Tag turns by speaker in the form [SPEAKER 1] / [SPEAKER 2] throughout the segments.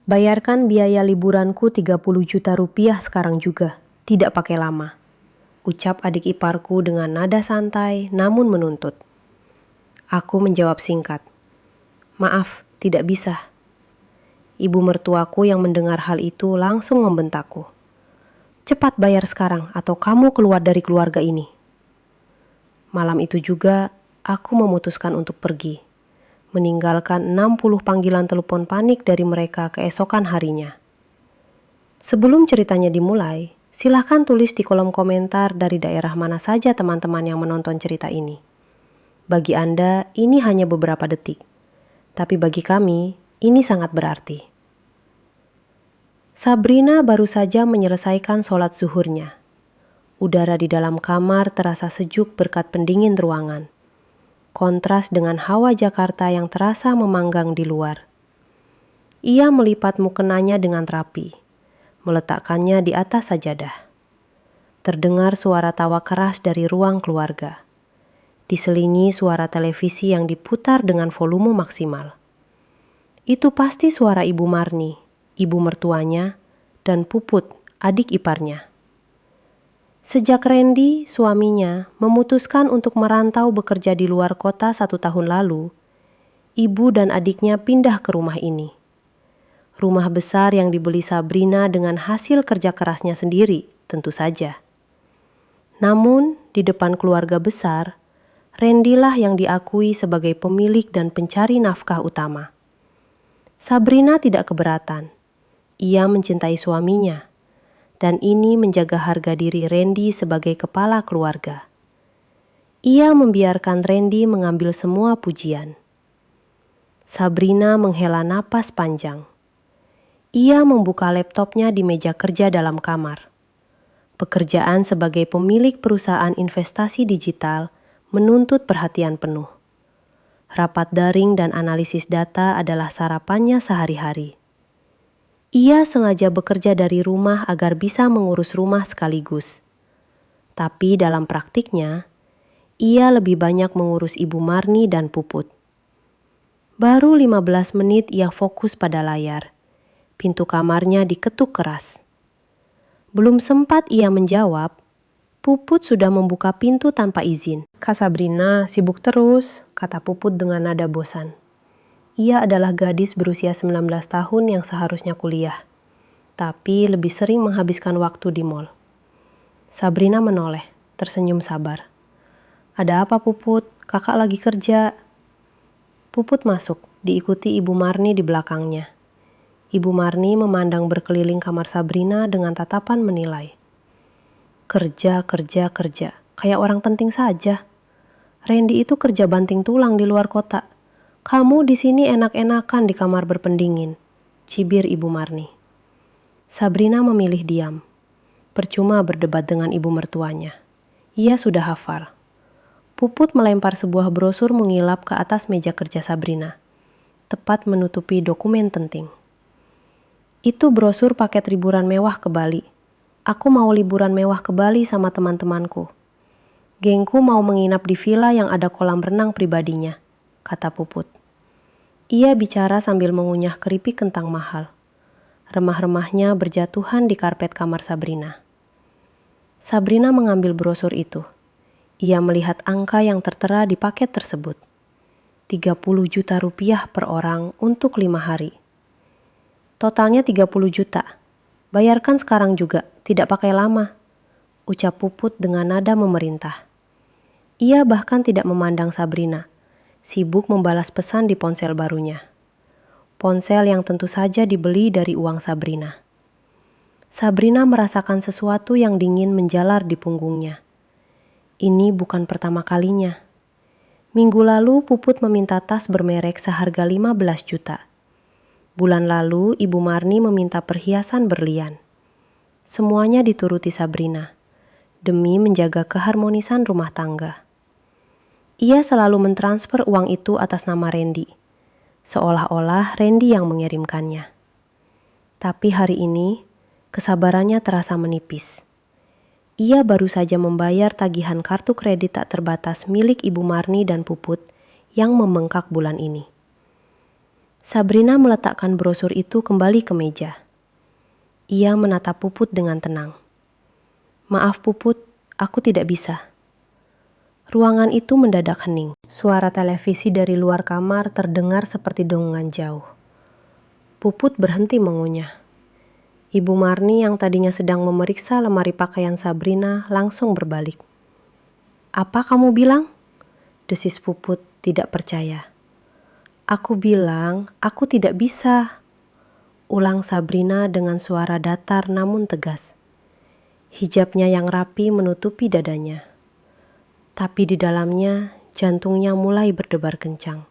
[SPEAKER 1] Bayarkan biaya liburanku 30 juta rupiah sekarang juga, tidak pakai lama. Ucap adik iparku dengan nada santai namun menuntut. Aku menjawab singkat. Maaf, tidak bisa. Ibu mertuaku yang mendengar hal itu langsung membentakku. Cepat bayar sekarang atau kamu keluar dari keluarga ini. Malam itu juga, aku memutuskan untuk pergi. Meninggalkan 60 panggilan telepon panik dari mereka keesokan harinya. Sebelum ceritanya dimulai, silahkan tulis di kolom komentar dari daerah mana saja teman-teman yang menonton cerita ini. Bagi Anda, ini hanya beberapa detik. Tapi bagi kami, ini sangat berarti. Sabrina baru saja menyelesaikan sholat zuhurnya. Udara di dalam kamar terasa sejuk berkat pendingin ruangan. Kontras dengan hawa Jakarta yang terasa memanggang di luar. Ia melipat mukenanya dengan rapi, meletakkannya di atas sajadah. Terdengar suara tawa keras dari ruang keluarga. Diselingi suara televisi yang diputar dengan volume maksimal. Itu pasti suara Ibu Marni, ibu mertuanya, dan Puput, adik iparnya. Sejak Randy, suaminya, memutuskan untuk merantau bekerja di luar kota 1 tahun lalu, ibu dan adiknya pindah ke rumah ini. Rumah besar yang dibeli Sabrina dengan hasil kerja kerasnya sendiri, tentu saja. Namun, di depan keluarga besar, Randy lah yang diakui sebagai pemilik dan pencari nafkah utama. Sabrina tidak keberatan. Ia mencintai suaminya. Dan ini menjaga harga diri Randy sebagai kepala keluarga. Ia membiarkan Randy mengambil semua pujian. Sabrina menghela napas panjang. Ia membuka laptopnya di meja kerja dalam kamar. Pekerjaan sebagai pemilik perusahaan investasi digital menuntut perhatian penuh. Rapat daring dan analisis data adalah sarapannya sehari-hari. Ia sengaja bekerja dari rumah agar bisa mengurus rumah sekaligus. Tapi dalam praktiknya, ia lebih banyak mengurus Ibu Marni dan Puput. Baru 15 menit ia fokus pada layar. Pintu kamarnya diketuk keras. Belum sempat ia menjawab, Puput sudah membuka pintu tanpa izin. Kak Sabrina sibuk terus, kata Puput dengan nada bosan. Ia adalah gadis berusia 19 tahun yang seharusnya kuliah, tapi lebih sering menghabiskan waktu di mall. Sabrina menoleh, tersenyum sabar. Ada apa Puput? Kakak lagi kerja. Puput masuk, diikuti Ibu Marni di belakangnya. Ibu Marni memandang berkeliling kamar Sabrina dengan tatapan menilai. Kerja, kayak orang penting saja. Randy itu kerja banting tulang di luar kota. Kamu di sini enak-enakan di kamar berpendingin, cibir Ibu Marni. Sabrina memilih diam. Percuma berdebat dengan ibu mertuanya. Ia sudah hafal. Puput melempar sebuah brosur mengilap ke atas meja kerja Sabrina, tepat menutupi dokumen penting. Itu brosur paket liburan mewah ke Bali. Aku mau liburan mewah ke Bali sama teman-temanku. Gengku mau menginap di villa yang ada kolam renang pribadinya, kata Puput. Ia bicara sambil mengunyah keripik kentang mahal. Remah-remahnya berjatuhan di karpet kamar Sabrina. Sabrina mengambil brosur itu. Ia melihat angka yang tertera di paket tersebut. 30 juta rupiah per orang untuk 5 hari. Totalnya 30 juta. Bayarkan sekarang juga, tidak pakai lama, ucap Puput dengan nada memerintah. Ia bahkan tidak memandang Sabrina, sibuk membalas pesan di ponsel barunya. Ponsel yang tentu saja dibeli dari uang Sabrina. Sabrina merasakan sesuatu yang dingin menjalar di punggungnya. Ini bukan pertama kalinya. Minggu lalu Puput meminta tas bermerek seharga 15 juta. Bulan lalu Ibu Marni meminta perhiasan berlian. Semuanya dituruti Sabrina, demi menjaga keharmonisan rumah tangga. Ia selalu mentransfer uang itu atas nama Randy, seolah-olah Randy yang mengirimkannya. Tapi hari ini, kesabarannya terasa menipis. Ia baru saja membayar tagihan kartu kredit tak terbatas milik Ibu Marni dan Puput yang membengkak bulan ini. Sabrina meletakkan brosur itu kembali ke meja. Ia menatap Puput dengan tenang. "Maaf Puput, aku tidak bisa." Ruangan itu mendadak hening. Suara televisi dari luar kamar terdengar seperti dengungan jauh. Puput berhenti mengunyah. Ibu Marni yang tadinya sedang memeriksa lemari pakaian Sabrina langsung berbalik. "Apa kamu bilang?" desis Puput tidak percaya. "Aku bilang, aku tidak bisa," ulang Sabrina dengan suara datar namun tegas. Hijabnya yang rapi menutupi dadanya. Tapi di dalamnya, jantungnya mulai berdebar kencang.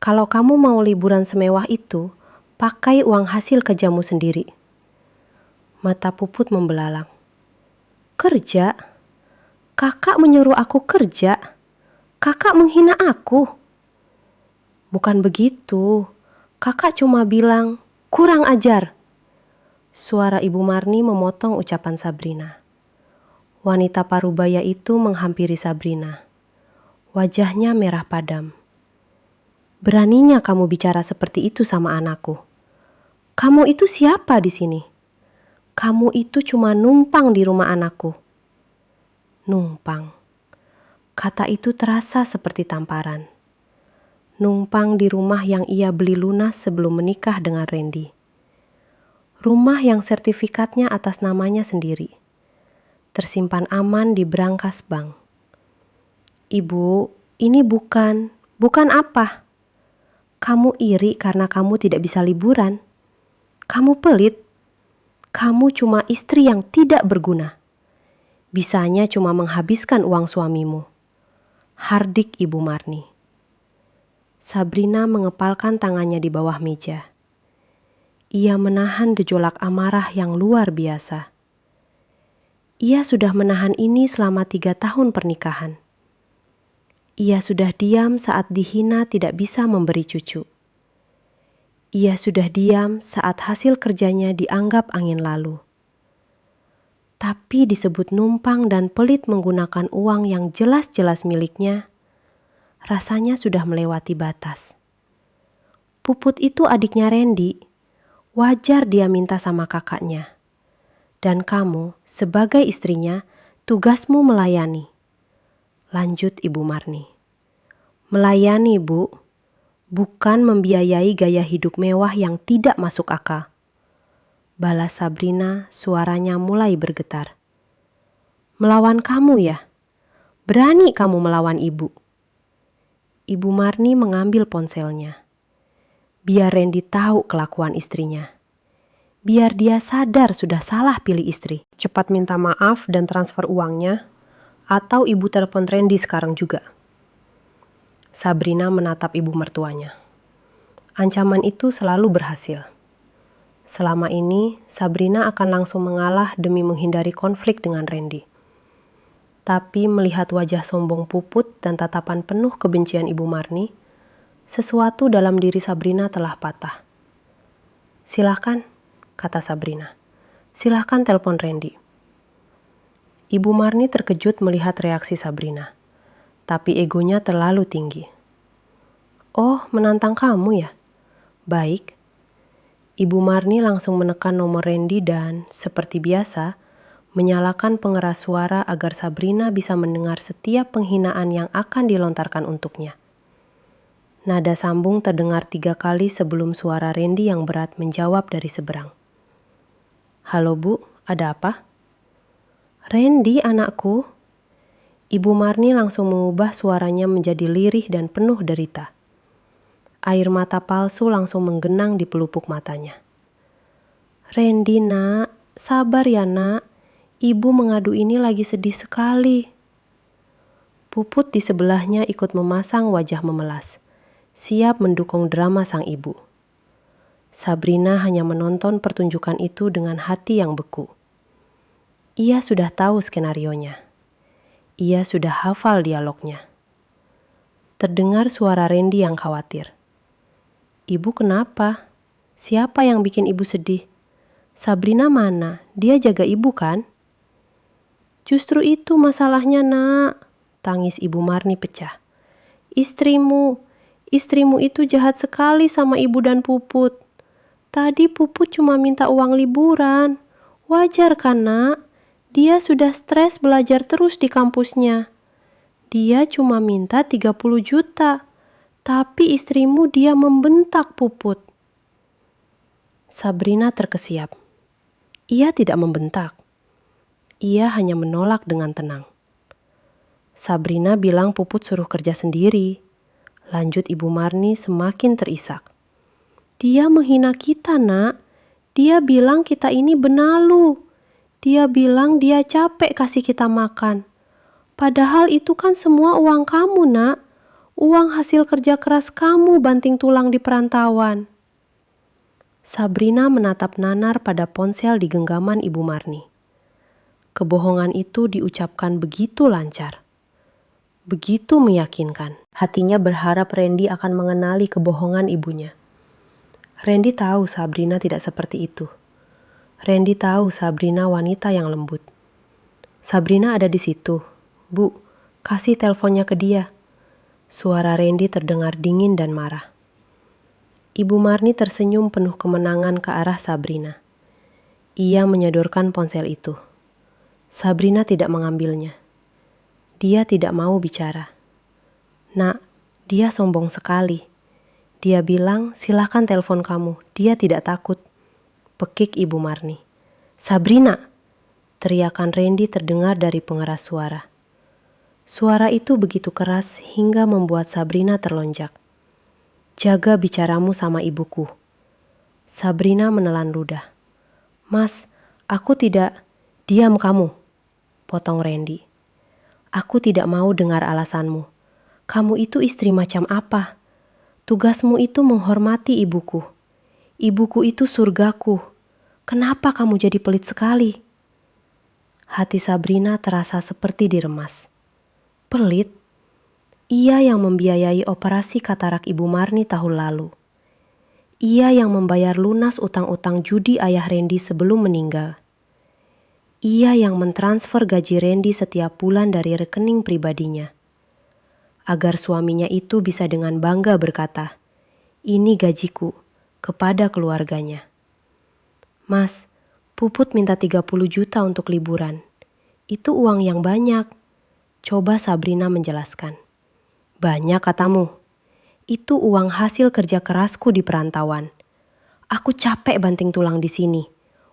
[SPEAKER 1] "Kalau kamu mau liburan semewah itu, pakai uang hasil kerjamu sendiri." Mata Puput membelalang. "Kerja? Kakak menyuruh aku kerja? Kakak menghina aku?" "Bukan begitu. Kakak cuma bilang, kurang ajar." Suara Ibu Marni memotong ucapan Sabrina. Wanita parubaya itu menghampiri Sabrina. Wajahnya merah padam. "Beraninya kamu bicara seperti itu sama anakku. Kamu itu siapa di sini? Kamu itu cuma numpang di rumah anakku." Numpang. Kata itu terasa seperti tamparan. Numpang di rumah yang ia beli lunas sebelum menikah dengan Randy. Rumah yang sertifikatnya atas namanya sendiri. Tersimpan aman di brankas bank. "Ibu, ini bukan apa? Kamu iri karena kamu tidak bisa liburan. Kamu pelit. Kamu cuma istri yang tidak berguna. Bisanya cuma menghabiskan uang suamimu." Hardik Ibu Marni. Sabrina mengepalkan tangannya di bawah meja. Ia menahan gejolak amarah yang luar biasa. Ia sudah menahan ini selama 3 tahun pernikahan. Ia sudah diam saat dihina tidak bisa memberi cucu. Ia sudah diam saat hasil kerjanya dianggap angin lalu. Tapi disebut numpang dan pelit menggunakan uang yang jelas-jelas miliknya, rasanya sudah melewati batas. Puput itu adiknya Randy. Wajar dia minta sama kakaknya. Dan kamu, sebagai istrinya, tugasmu melayani. Lanjut Ibu Marni. Melayani, Bu. Bukan membiayai gaya hidup mewah yang tidak masuk akal. Balas Sabrina, suaranya mulai bergetar. Melawan kamu ya? Berani kamu melawan ibu? Ibu Marni mengambil ponselnya. Biar Randy tahu kelakuan istrinya. Biar dia sadar sudah salah pilih istri. Cepat minta maaf dan transfer uangnya, atau ibu telepon Randy sekarang juga. Sabrina menatap ibu mertuanya. Ancaman itu selalu berhasil. Selama ini, Sabrina akan langsung mengalah demi menghindari konflik dengan Randy. Tapi melihat wajah sombong Puput dan tatapan penuh kebencian Ibu Marni, sesuatu dalam diri Sabrina telah patah. Silahkan, kata Sabrina. Silahkan telepon Randy. Ibu Marni terkejut melihat reaksi Sabrina, tapi egonya terlalu tinggi. Oh, menantang kamu ya? Baik. Ibu Marni langsung menekan nomor Randy dan, seperti biasa, menyalakan pengeras suara agar Sabrina bisa mendengar setiap penghinaan yang akan dilontarkan untuknya. Nada sambung terdengar 3 kali sebelum suara Randy yang berat menjawab dari seberang. Halo Bu, ada apa? Randy anakku. Ibu Marni langsung mengubah suaranya menjadi lirih dan penuh derita. Air mata palsu langsung menggenang di pelupuk matanya. Randy nak, sabar ya nak. Ibu mengadu ini lagi sedih sekali. Puput di sebelahnya ikut memasang wajah memelas, siap mendukung drama sang ibu. Sabrina hanya menonton pertunjukan itu dengan hati yang beku. Ia sudah tahu skenarionya. Ia sudah hafal dialognya. Terdengar suara Randy yang khawatir. Ibu kenapa? Siapa yang bikin ibu sedih? Sabrina mana? Dia jaga ibu kan? Justru itu masalahnya nak, tangis Ibu Marni pecah. Istrimu Istrimu itu jahat sekali sama ibu dan Puput. Tadi Puput cuma minta uang liburan. Wajar kan, Nak? Dia sudah stres belajar terus di kampusnya. Dia cuma minta 30 juta. Tapi istrimu dia membentak Puput. Sabrina terkesiap. Ia tidak membentak. Ia hanya menolak dengan tenang. Sabrina bilang Puput suruh kerja sendiri. Lanjut Ibu Marni semakin terisak. Dia menghina kita, Nak. Dia bilang kita ini benalu. Dia bilang dia capek kasih kita makan. Padahal itu kan semua uang kamu, Nak. Uang hasil kerja keras kamu banting tulang di perantauan. Sabrina menatap nanar pada ponsel di genggaman Ibu Marni. Kebohongan itu diucapkan begitu lancar. Begitu meyakinkan. Hatinya berharap Randy akan mengenali kebohongan ibunya. Randy tahu Sabrina tidak seperti itu. Randy tahu Sabrina wanita yang lembut. Sabrina ada di situ. Bu, kasih teleponnya ke dia. Suara Randy terdengar dingin dan marah. Ibu Marni tersenyum penuh kemenangan ke arah Sabrina. Ia menyodorkan ponsel itu. Sabrina tidak mengambilnya. Dia tidak mau bicara. Nak, dia sombong sekali. Dia bilang, silakan telepon kamu. Dia tidak takut. Pekik Ibu Marni. Sabrina! Teriakan Randy terdengar dari pengeras suara. Suara itu begitu keras hingga membuat Sabrina terlonjak. Jaga bicaramu sama ibuku. Sabrina menelan ludah. Mas, aku tidak... Diam kamu, potong Randy. Aku tidak mau dengar alasanmu. Kamu itu istri macam apa? Tugasmu itu menghormati ibuku. Ibuku itu surgaku. Kenapa kamu jadi pelit sekali? Hati Sabrina terasa seperti diremas. Pelit? Ia yang membiayai operasi katarak Ibu Marni tahun lalu. Ia yang membayar lunas utang-utang judi ayah Randy sebelum meninggal. Ia yang mentransfer gaji Randy setiap bulan dari rekening pribadinya. Agar suaminya itu bisa dengan bangga berkata, ini gajiku, kepada keluarganya. Mas, Puput minta 30 juta untuk liburan. Itu uang yang banyak. Coba Sabrina menjelaskan. Banyak katamu. Itu uang hasil kerja kerasku di perantauan. Aku capek banting tulang di sini.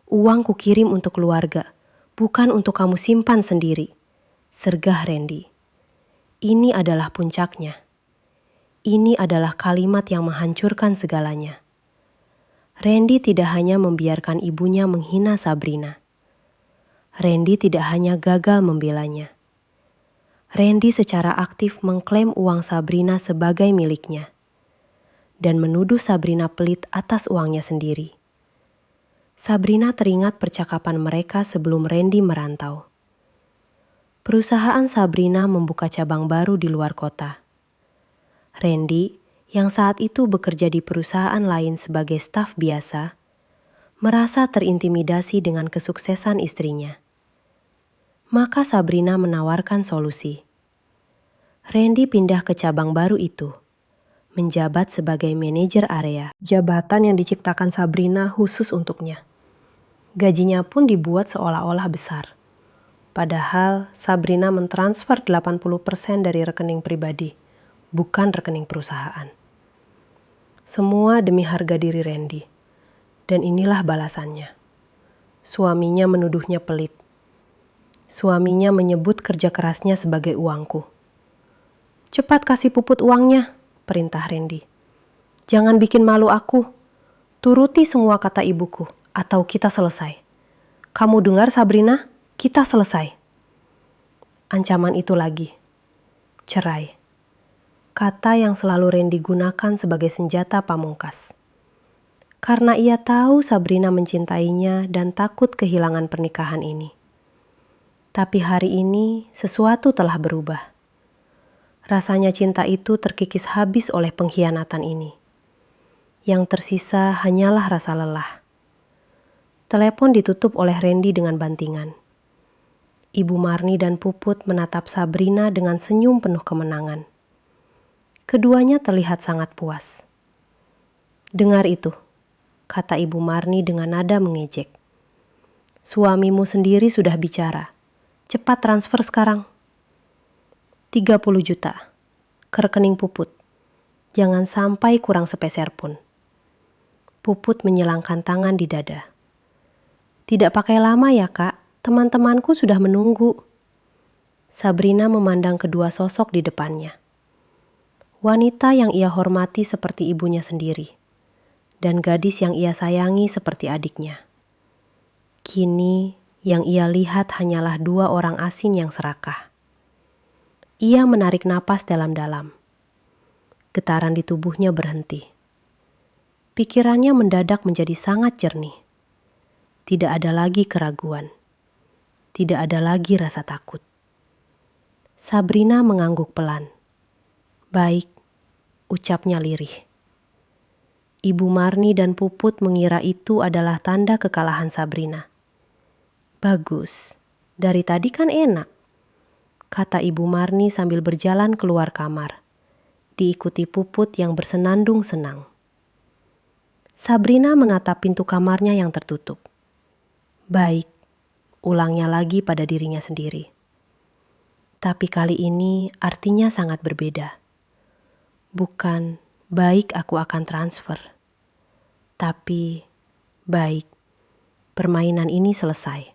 [SPEAKER 1] Uang ku kirim untuk keluarga. Bukan untuk kamu simpan sendiri. Sergah Randy. Ini adalah puncaknya. Ini adalah kalimat yang menghancurkan segalanya. Randy tidak hanya membiarkan ibunya menghina Sabrina. Randy tidak hanya gagal membelanya. Randy secara aktif mengklaim uang Sabrina sebagai miliknya. Dan menuduh Sabrina pelit atas uangnya sendiri. Sabrina teringat percakapan mereka sebelum Randy merantau. Perusahaan Sabrina membuka cabang baru di luar kota. Randy, yang saat itu bekerja di perusahaan lain sebagai staf biasa, merasa terintimidasi dengan kesuksesan istrinya. Maka Sabrina menawarkan solusi. Randy pindah ke cabang baru itu, menjabat sebagai manajer area, jabatan yang diciptakan Sabrina khusus untuknya. Gajinya pun dibuat seolah-olah besar. Padahal Sabrina mentransfer 80% dari rekening pribadi, bukan rekening perusahaan. Semua demi harga diri Randy. Dan inilah balasannya. Suaminya menuduhnya pelit. Suaminya menyebut kerja kerasnya sebagai uangku. Cepat kasih Puput uangnya, perintah Randy. Jangan bikin malu aku. Turuti semua kata ibuku, atau kita selesai. Kamu dengar Sabrina? Kita selesai. Ancaman itu lagi. Cerai. Kata yang selalu Randy gunakan sebagai senjata pamungkas. Karena ia tahu Sabrina mencintainya dan takut kehilangan pernikahan ini. Tapi hari ini sesuatu telah berubah. Rasanya cinta itu terkikis habis oleh pengkhianatan ini. Yang tersisa hanyalah rasa lelah. Telepon ditutup oleh Randy dengan bantingan. Ibu Marni dan Puput menatap Sabrina dengan senyum penuh kemenangan. Keduanya terlihat sangat puas. "Dengar itu," kata Ibu Marni dengan nada mengejek. "Suamimu sendiri sudah bicara. Cepat transfer sekarang." 30 juta ke rekening Puput. Jangan sampai kurang sepeser pun. Puput menyilangkan tangan di dada. "Tidak pakai lama ya, Kak. Teman-temanku sudah menunggu." Sabrina memandang kedua sosok di depannya. Wanita yang ia hormati seperti ibunya sendiri, dan gadis yang ia sayangi seperti adiknya. Kini, yang ia lihat hanyalah dua orang asing yang serakah. Ia menarik napas dalam-dalam. Getaran di tubuhnya berhenti. Pikirannya mendadak menjadi sangat jernih. Tidak ada lagi keraguan. Tidak ada lagi rasa takut. Sabrina mengangguk pelan. "Baik," ucapnya lirih. Ibu Marni dan Puput mengira itu adalah tanda kekalahan Sabrina. "Bagus, dari tadi kan enak," kata Ibu Marni sambil berjalan keluar kamar, diikuti Puput yang bersenandung senang. Sabrina menatap pintu kamarnya yang tertutup. "Baik," ulangnya lagi pada dirinya sendiri. Tapi kali ini artinya sangat berbeda. Bukan "baik aku akan transfer", tapi "baik, permainan ini selesai."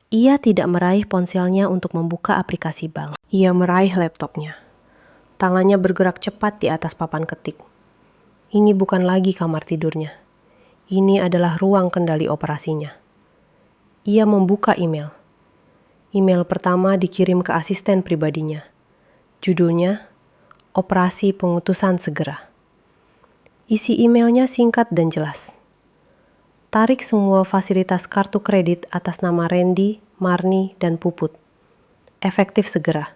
[SPEAKER 1] Ia tidak meraih ponselnya untuk membuka aplikasi bank. Ia meraih laptopnya. Tangannya bergerak cepat di atas papan ketik. Ini bukan lagi kamar tidurnya. Ini adalah ruang kendali operasinya. Ia membuka email. Email pertama dikirim ke asisten pribadinya. Judulnya, "Operasi Pengutusan Segera." Isi emailnya singkat dan jelas. "Tarik semua fasilitas kartu kredit atas nama Randy, Marni, dan Puput. Efektif segera.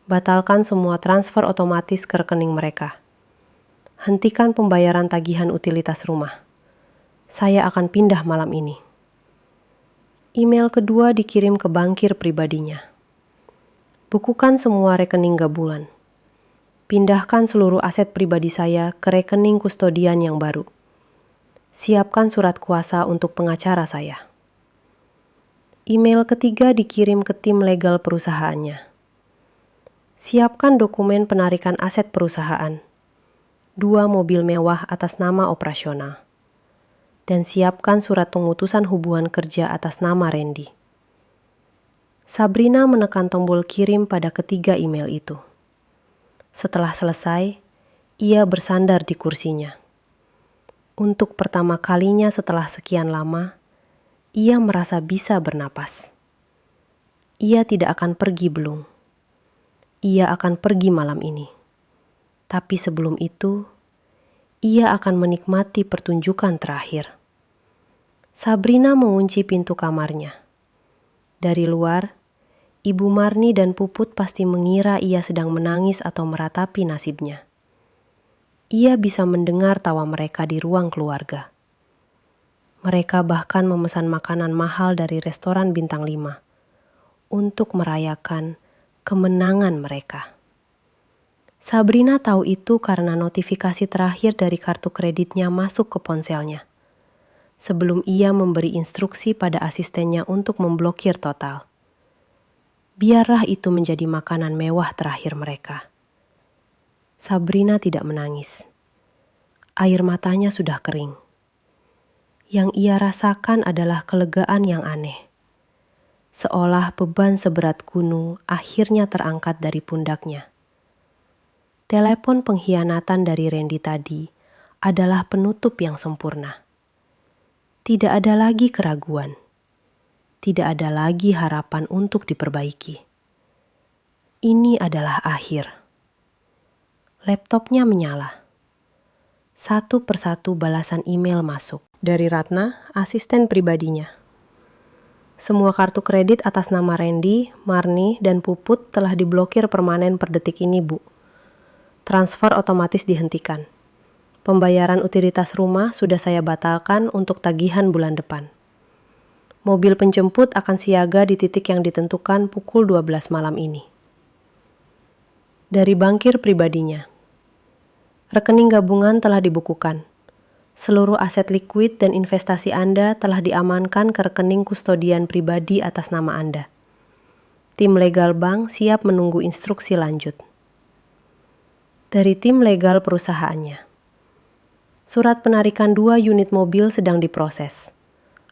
[SPEAKER 1] Batalkan semua transfer otomatis ke rekening mereka. Hentikan pembayaran tagihan utilitas rumah. Saya akan pindah malam ini." Email kedua dikirim ke bankir pribadinya. "Bukukan semua rekening gabungan. Pindahkan seluruh aset pribadi saya ke rekening kustodian yang baru. Siapkan surat kuasa untuk pengacara saya." Email ketiga dikirim ke tim legal perusahaannya. "Siapkan dokumen penarikan aset perusahaan. 2 mobil mewah atas nama operasional. Dan siapkan surat pengutusan hubungan kerja atas nama Randy." Sabrina menekan tombol kirim pada ketiga email itu. Setelah selesai, ia bersandar di kursinya. Untuk pertama kalinya setelah sekian lama, ia merasa bisa bernapas. Ia tidak akan pergi belum. Ia akan pergi malam ini. Tapi sebelum itu, ia akan menikmati pertunjukan terakhir. Sabrina mengunci pintu kamarnya. Dari luar, Ibu Marni dan Puput pasti mengira ia sedang menangis atau meratapi nasibnya. Ia bisa mendengar tawa mereka di ruang keluarga. Mereka bahkan memesan makanan mahal dari restoran bintang 5 untuk merayakan kemenangan mereka. Sabrina tahu itu karena notifikasi terakhir dari kartu kreditnya masuk ke ponselnya, sebelum ia memberi instruksi pada asistennya untuk memblokir total. Biarlah itu menjadi makanan mewah terakhir mereka. Sabrina tidak menangis. Air matanya sudah kering. Yang ia rasakan adalah kelegaan yang aneh. Seolah beban seberat gunung akhirnya terangkat dari pundaknya. Telepon pengkhianatan dari Randy tadi adalah penutup yang sempurna. Tidak ada lagi keraguan. Tidak ada lagi harapan untuk diperbaiki. Ini adalah akhir. Laptopnya menyala. Satu persatu balasan email masuk. Dari Ratna, asisten pribadinya. "Semua kartu kredit atas nama Randy, Marni, dan Puput telah diblokir permanen per detik ini, Bu. Transfer otomatis dihentikan. Pembayaran utilitas rumah sudah saya batalkan untuk tagihan bulan depan. Mobil penjemput akan siaga di titik yang ditentukan pukul 12 malam ini." Dari bankir pribadinya. Rekening gabungan telah dibukukan. Seluruh aset likuid dan investasi Anda telah diamankan ke rekening kustodian pribadi atas nama Anda. Tim legal bank siap menunggu instruksi lanjut. Dari tim legal perusahaannya. Surat penarikan 2 unit mobil sedang diproses.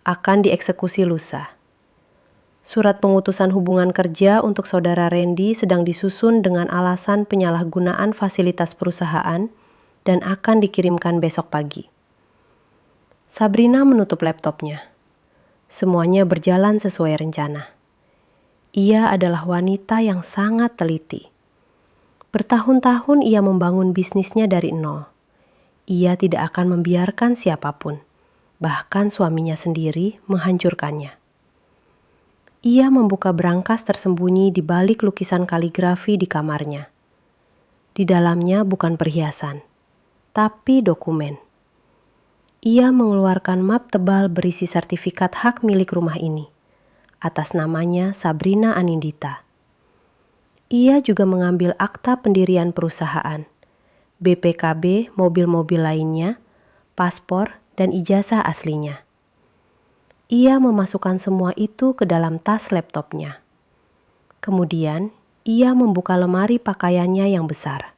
[SPEAKER 1] Akan dieksekusi lusa. Surat pengutusan hubungan kerja untuk saudara Randy sedang disusun dengan alasan penyalahgunaan fasilitas perusahaan dan akan dikirimkan besok pagi. Sabrina menutup laptopnya. Semuanya berjalan sesuai rencana. Ia adalah wanita yang sangat teliti. Bertahun-tahun ia membangun bisnisnya dari nol. Ia tidak akan membiarkan siapapun, bahkan suaminya sendiri, menghancurkannya. Ia membuka berangkas tersembunyi di balik lukisan kaligrafi di kamarnya. Di dalamnya bukan perhiasan, tapi dokumen. Ia mengeluarkan map tebal berisi sertifikat hak milik rumah ini, atas namanya Sabrina Anindita. Ia juga mengambil akta pendirian perusahaan, BPKB mobil-mobil lainnya, paspor, dan ijazah aslinya. Ia memasukkan semua itu ke dalam tas laptopnya. Kemudian, ia membuka lemari pakaiannya yang besar.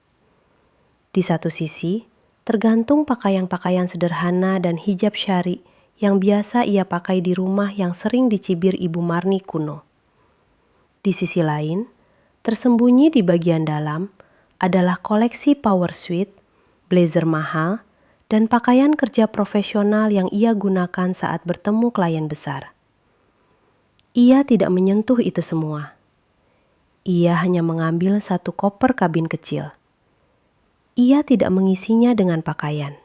[SPEAKER 1] Di satu sisi, tergantung pakaian-pakaian sederhana dan hijab syari yang biasa ia pakai di rumah yang sering dicibir Ibu Marni kuno. Di sisi lain, tersembunyi di bagian dalam adalah koleksi power suit, blazer mahal, dan pakaian kerja profesional yang ia gunakan saat bertemu klien besar. Ia tidak menyentuh itu semua. Ia hanya mengambil satu koper kabin kecil. Ia tidak mengisinya dengan pakaian.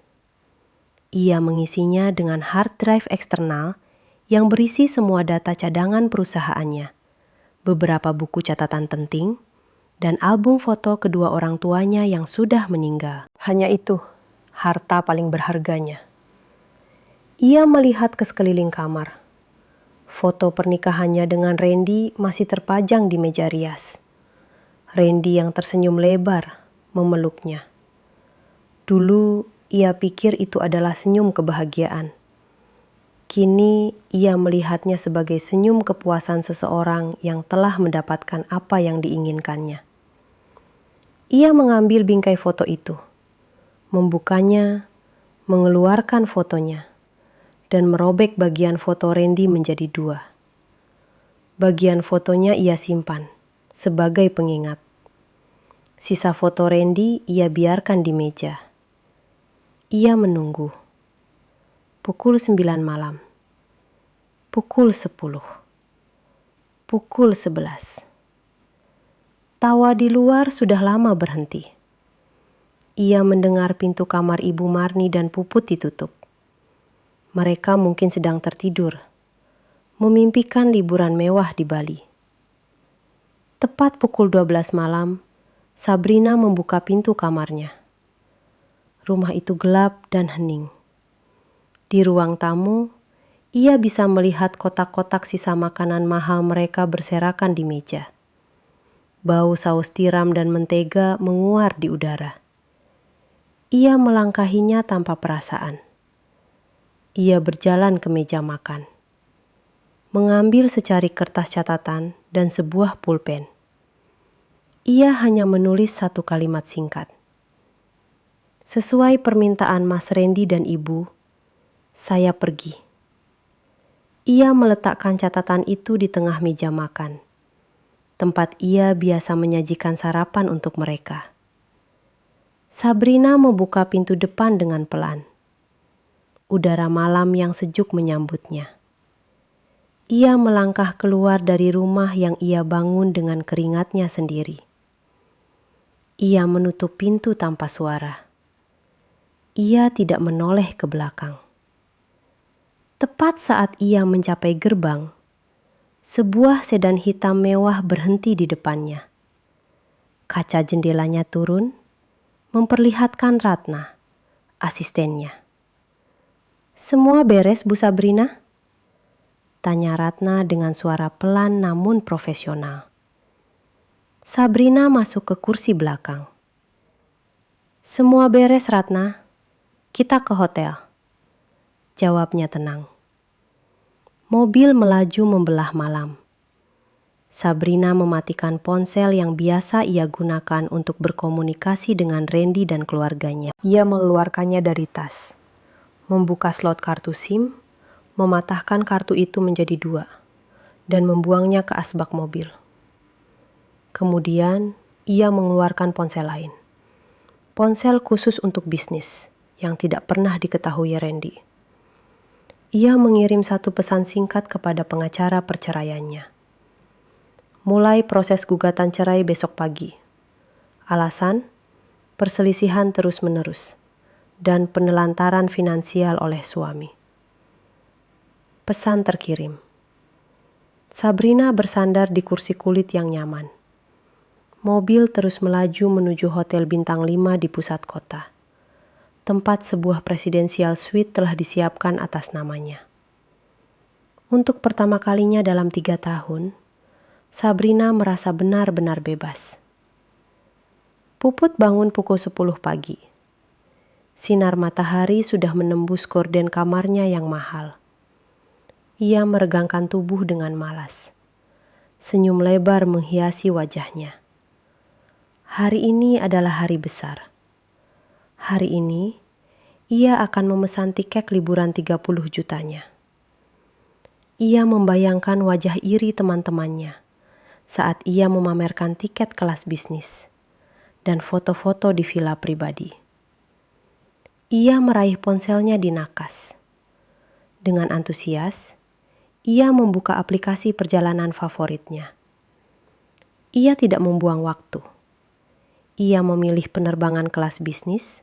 [SPEAKER 1] Ia mengisinya dengan hard drive eksternal yang berisi semua data cadangan perusahaannya, beberapa buku catatan penting, dan album foto kedua orang tuanya yang sudah meninggal. Hanya itu, harta paling berharganya. Ia melihat ke sekeliling kamar. Foto pernikahannya dengan Randy masih terpajang di meja rias. Randy yang tersenyum lebar memeluknya. Dulu ia pikir itu adalah senyum kebahagiaan. Kini ia melihatnya sebagai senyum kepuasan seseorang yang telah mendapatkan apa yang diinginkannya. Ia mengambil bingkai foto itu, membukanya, mengeluarkan fotonya, dan merobek bagian foto Randy menjadi 2. Bagian fotonya ia simpan sebagai pengingat. Sisa foto Randy ia biarkan di meja. Ia menunggu. Pukul 9 malam. Pukul 10. Pukul 11. Tawa di luar sudah lama berhenti. Ia mendengar pintu kamar Ibu Marni dan Puput ditutup. Mereka mungkin sedang tertidur, memimpikan liburan mewah di Bali. Tepat pukul 12 malam, Sabrina membuka pintu kamarnya. Rumah itu gelap dan hening. Di ruang tamu, ia bisa melihat kotak-kotak sisa makanan mahal mereka berserakan di meja. Bau saus tiram dan mentega menguar di udara. Ia melangkahinya tanpa perasaan. Ia berjalan ke meja makan, mengambil secari kertas catatan dan sebuah pulpen. Ia hanya menulis satu kalimat singkat. Sesuai permintaan Mas Randy dan Ibu, saya pergi. Ia meletakkan catatan itu di tengah meja makan, tempat ia biasa menyajikan sarapan untuk mereka. Sabrina membuka pintu depan dengan pelan. Udara malam yang sejuk menyambutnya. Ia melangkah keluar dari rumah yang ia bangun dengan keringatnya sendiri. Ia menutup pintu tanpa suara. Ia tidak menoleh ke belakang. Tepat saat ia mencapai gerbang, sebuah sedan hitam mewah berhenti di depannya. Kaca jendelanya turun, memperlihatkan Ratna, asistennya. "Semua beres, Bu Sabrina?" tanya Ratna dengan suara pelan namun profesional. Sabrina masuk ke kursi belakang. "Semua beres, Ratna. Kita ke hotel," jawabnya tenang. Mobil melaju membelah malam. Sabrina mematikan ponsel yang biasa ia gunakan untuk berkomunikasi dengan Randy dan keluarganya. Ia mengeluarkannya dari tas, membuka slot kartu SIM, mematahkan kartu itu menjadi 2, dan membuangnya ke asbak mobil. Kemudian, ia mengeluarkan ponsel lain. Ponsel khusus untuk bisnis, yang tidak pernah diketahui Randy. Ia mengirim satu pesan singkat kepada pengacara perceraiannya. Mulai proses gugatan cerai besok pagi. Alasan, perselisihan terus-menerus, dan penelantaran finansial oleh suami. Pesan terkirim. Sabrina bersandar di kursi kulit yang nyaman. Mobil terus melaju menuju hotel bintang 5 di pusat kota. Tempat sebuah presidensial suite telah disiapkan atas namanya. Untuk pertama kalinya dalam 3 tahun, Sabrina merasa benar-benar bebas. Puput bangun pukul 10 pagi. Sinar matahari sudah menembus gorden kamarnya yang mahal. Ia meregangkan tubuh dengan malas. Senyum lebar menghiasi wajahnya. Hari ini adalah hari besar. Hari ini, ia akan memesan tiket liburan 30 jutanya. Ia membayangkan wajah iri teman-temannya saat ia memamerkan tiket kelas bisnis dan foto-foto di villa pribadi. Ia meraih ponselnya di nakas. Dengan antusias, ia membuka aplikasi perjalanan favoritnya. Ia tidak membuang waktu. Ia memilih penerbangan kelas bisnis,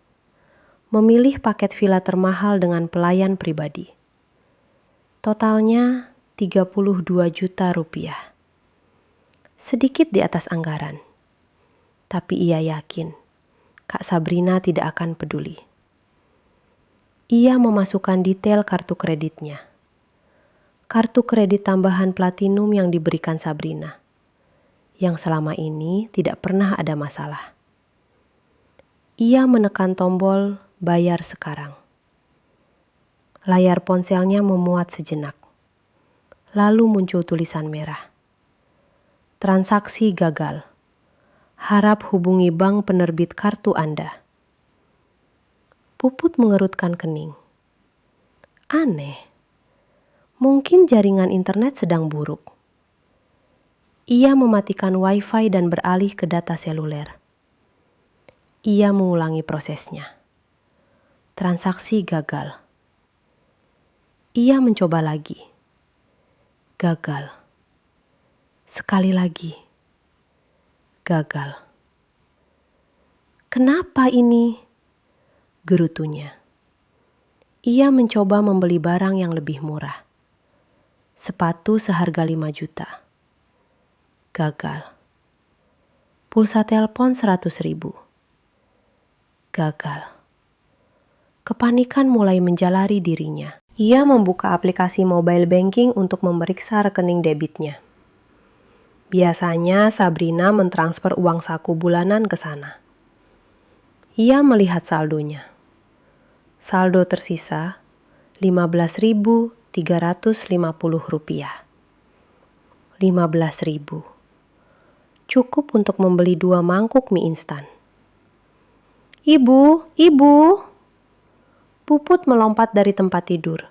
[SPEAKER 1] memilih paket villa termahal dengan pelayan pribadi. Totalnya 32 juta rupiah. Sedikit di atas anggaran. Tapi ia yakin Kak Sabrina tidak akan peduli. Ia memasukkan detail kartu kreditnya. Kartu kredit tambahan platinum yang diberikan Sabrina, yang selama ini tidak pernah ada masalah. Ia menekan tombol bayar sekarang. Layar ponselnya memuat sejenak. Lalu muncul tulisan merah. Transaksi gagal. Harap hubungi bank penerbit kartu Anda. Puput mengerutkan kening. Aneh. Mungkin jaringan internet sedang buruk. Ia mematikan wifi dan beralih ke data seluler. Ia mengulangi prosesnya. Transaksi gagal. Ia mencoba lagi. Gagal. Sekali lagi. Gagal. Kenapa ini? Gerutunya. Ia mencoba membeli barang yang lebih murah. Sepatu seharga 5 juta. Gagal. Pulsa telepon 100.000. Gagal. Kepanikan mulai menjalari dirinya. Ia membuka aplikasi mobile banking untuk memeriksa rekening debitnya. Biasanya Sabrina mentransfer uang saku bulanan ke sana. Ia melihat saldonya. Saldo tersisa Rp15.350. 15.000. Cukup untuk membeli 2 mangkuk mie instan. Ibu, ibu. Puput melompat dari tempat tidur,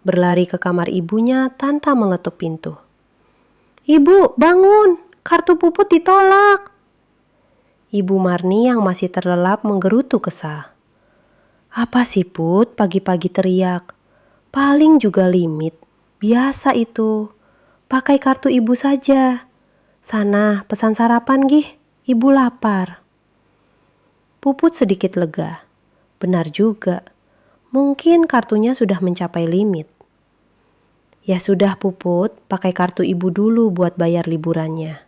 [SPEAKER 1] berlari ke kamar ibunya tanpa mengetuk pintu. Ibu, bangun! Kartu Puput ditolak! Ibu Marni yang masih terlelap menggerutu kesal. Apa sih Put, pagi-pagi teriak? Paling juga limit. Biasa itu. Pakai kartu ibu saja. Sana, pesan sarapan gih. Ibu lapar. Puput sedikit lega. Benar juga. Mungkin kartunya sudah mencapai limit. Ya sudah Puput, pakai kartu ibu dulu buat bayar liburannya.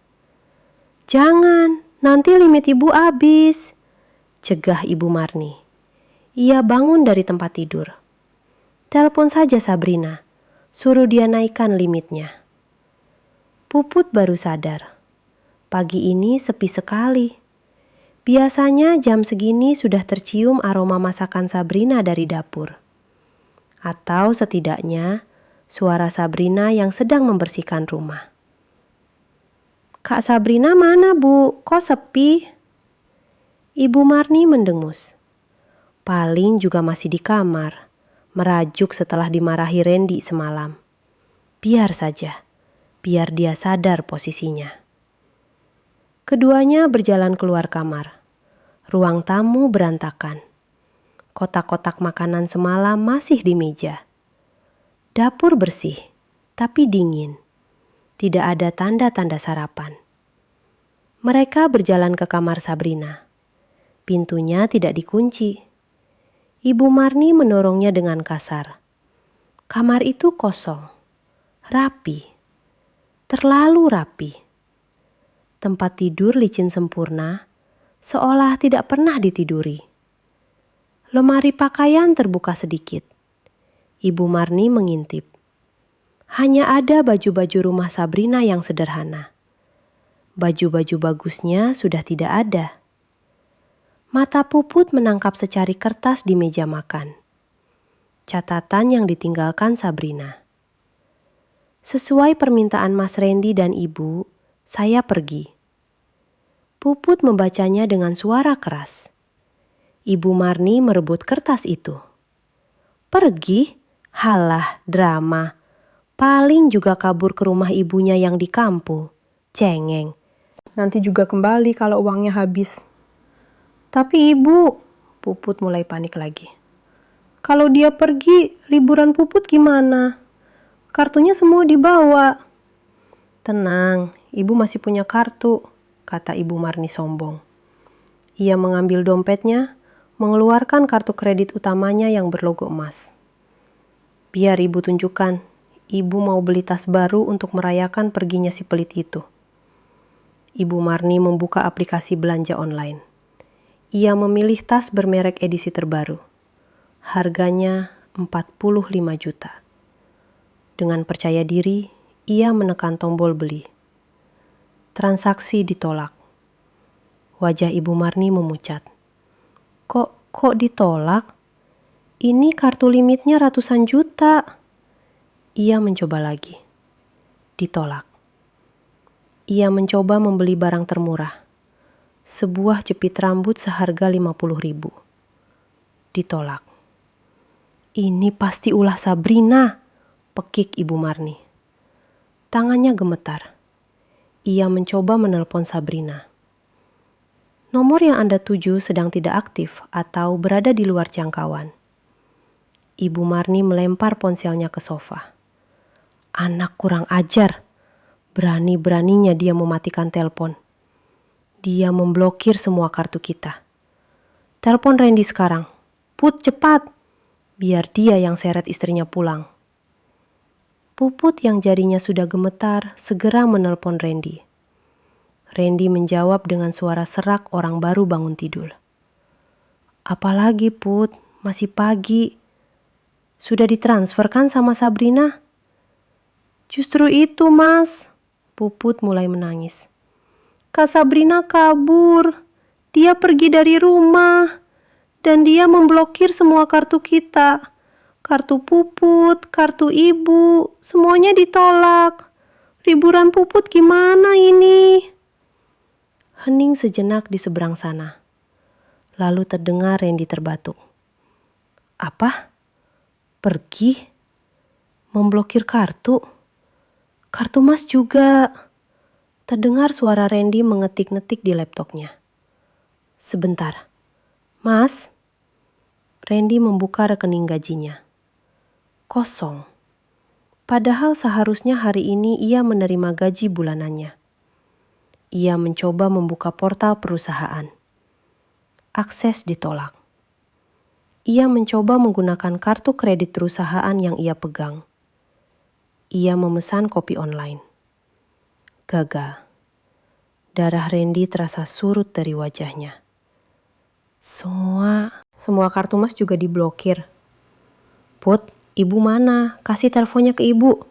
[SPEAKER 1] Jangan, nanti limit ibu habis, cegah Ibu Marni. Ia bangun dari tempat tidur. Telepon saja Sabrina, suruh dia naikkan limitnya. Puput baru sadar. Pagi ini sepi sekali. Biasanya jam segini sudah tercium aroma masakan Sabrina dari dapur. Atau setidaknya suara Sabrina yang sedang membersihkan rumah. "Kak Sabrina mana, Bu? Kok sepi?" Ibu Marni mendengus. Paling juga masih di kamar, merajuk setelah dimarahi Randy semalam. Biar saja, biar dia sadar posisinya. Keduanya berjalan keluar kamar. Ruang tamu berantakan. Kotak-kotak makanan semalam masih di meja. Dapur bersih, tapi dingin. Tidak ada tanda-tanda sarapan. Mereka berjalan ke kamar Sabrina. Pintunya tidak dikunci. Ibu Marni mendorongnya dengan kasar. Kamar itu kosong, rapi, terlalu rapi. Tempat tidur licin sempurna, seolah tidak pernah ditiduri. Lemari pakaian terbuka sedikit. Ibu Marni mengintip. Hanya ada baju-baju rumah Sabrina yang sederhana. Baju-baju bagusnya sudah tidak ada. Mata Puput menangkap secari kertas di meja makan. Catatan yang ditinggalkan Sabrina. "Sesuai permintaan Mas Randy dan Ibu, saya pergi." Puput membacanya dengan suara keras. Ibu Marni merebut kertas itu. "Pergi? Halah, drama. Paling juga kabur ke rumah ibunya yang di kampung. Cengeng.
[SPEAKER 2] Nanti juga kembali kalau uangnya habis." "Tapi Ibu," Puput mulai panik lagi. "Kalau dia pergi, liburan Puput gimana? Kartunya semua dibawa."
[SPEAKER 1] "Tenang, Ibu masih punya kartu," kata Ibu Marni sombong. Ia mengambil dompetnya, mengeluarkan kartu kredit utamanya yang berlogo emas. "Biar Ibu tunjukkan, Ibu mau beli tas baru untuk merayakan perginya si pelit itu." Ibu Marni membuka aplikasi belanja online. Ia memilih tas bermerek edisi terbaru. Harganya 45 juta. Dengan percaya diri, ia menekan tombol beli. Transaksi ditolak. Wajah Ibu Marni memucat. Kok ditolak? Ini kartu limitnya ratusan juta." Ia mencoba lagi. Ditolak. Ia mencoba membeli barang termurah. Sebuah jepit rambut seharga 50.000. Ditolak. "Ini pasti ulah Sabrina," pekik Ibu Marni. Tangannya gemetar. Ia mencoba menelpon Sabrina. "Nomor yang Anda tuju sedang tidak aktif atau berada di luar jangkauan." Ibu Marni melempar ponselnya ke sofa. "Anak kurang ajar. Berani-beraninya dia mematikan telepon. Dia memblokir semua kartu kita. Telepon Randy sekarang. Put, cepat. Biar dia yang seret istrinya pulang." Puput yang jarinya sudah gemetar segera menelpon Randy. Randy menjawab dengan suara serak orang baru bangun tidur. "Apalagi Put, masih pagi. Sudah ditransfer kan sama Sabrina?" "Justru itu Mas." Puput mulai menangis. "Kak Sabrina kabur. Dia pergi dari rumah. Dan dia memblokir semua kartu kita. Kartu Puput, kartu Ibu, semuanya ditolak. Liburan Puput gimana ini?" Hening sejenak di seberang sana. Lalu terdengar Randy terbatuk. "Apa? Pergi? Memblokir kartu? Kartu Mas juga." Terdengar suara Randy mengetik-ngetik di laptopnya. "Sebentar. Mas?" Randy membuka rekening gajinya. Kosong. Padahal seharusnya hari ini ia menerima gaji bulanannya. Ia mencoba membuka portal perusahaan. Akses ditolak. Ia mencoba menggunakan kartu kredit perusahaan yang ia pegang. Ia memesan kopi online. Gagal. Darah Randy terasa surut dari wajahnya. Semua kartu Mas juga diblokir." "Put, Ibu mana? Kasih teleponnya ke Ibu."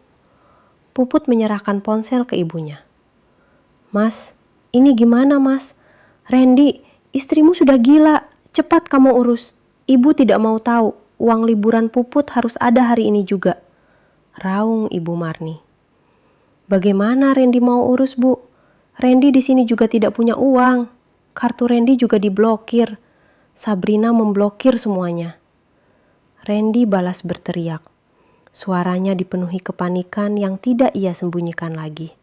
[SPEAKER 1] Puput menyerahkan ponsel ke ibunya. "Mas, Ini gimana, Mas? Randy, istrimu sudah gila. Cepat kamu urus. Ibu tidak mau tahu. Uang liburan Puput harus ada hari ini juga. Raung Ibu Marni. Bagaimana Randy mau urus, Bu? Randy di sini juga tidak punya uang. Kartu Randy juga diblokir. Sabrina memblokir semuanya. Randy balas berteriak. Suaranya dipenuhi kepanikan yang tidak ia sembunyikan lagi.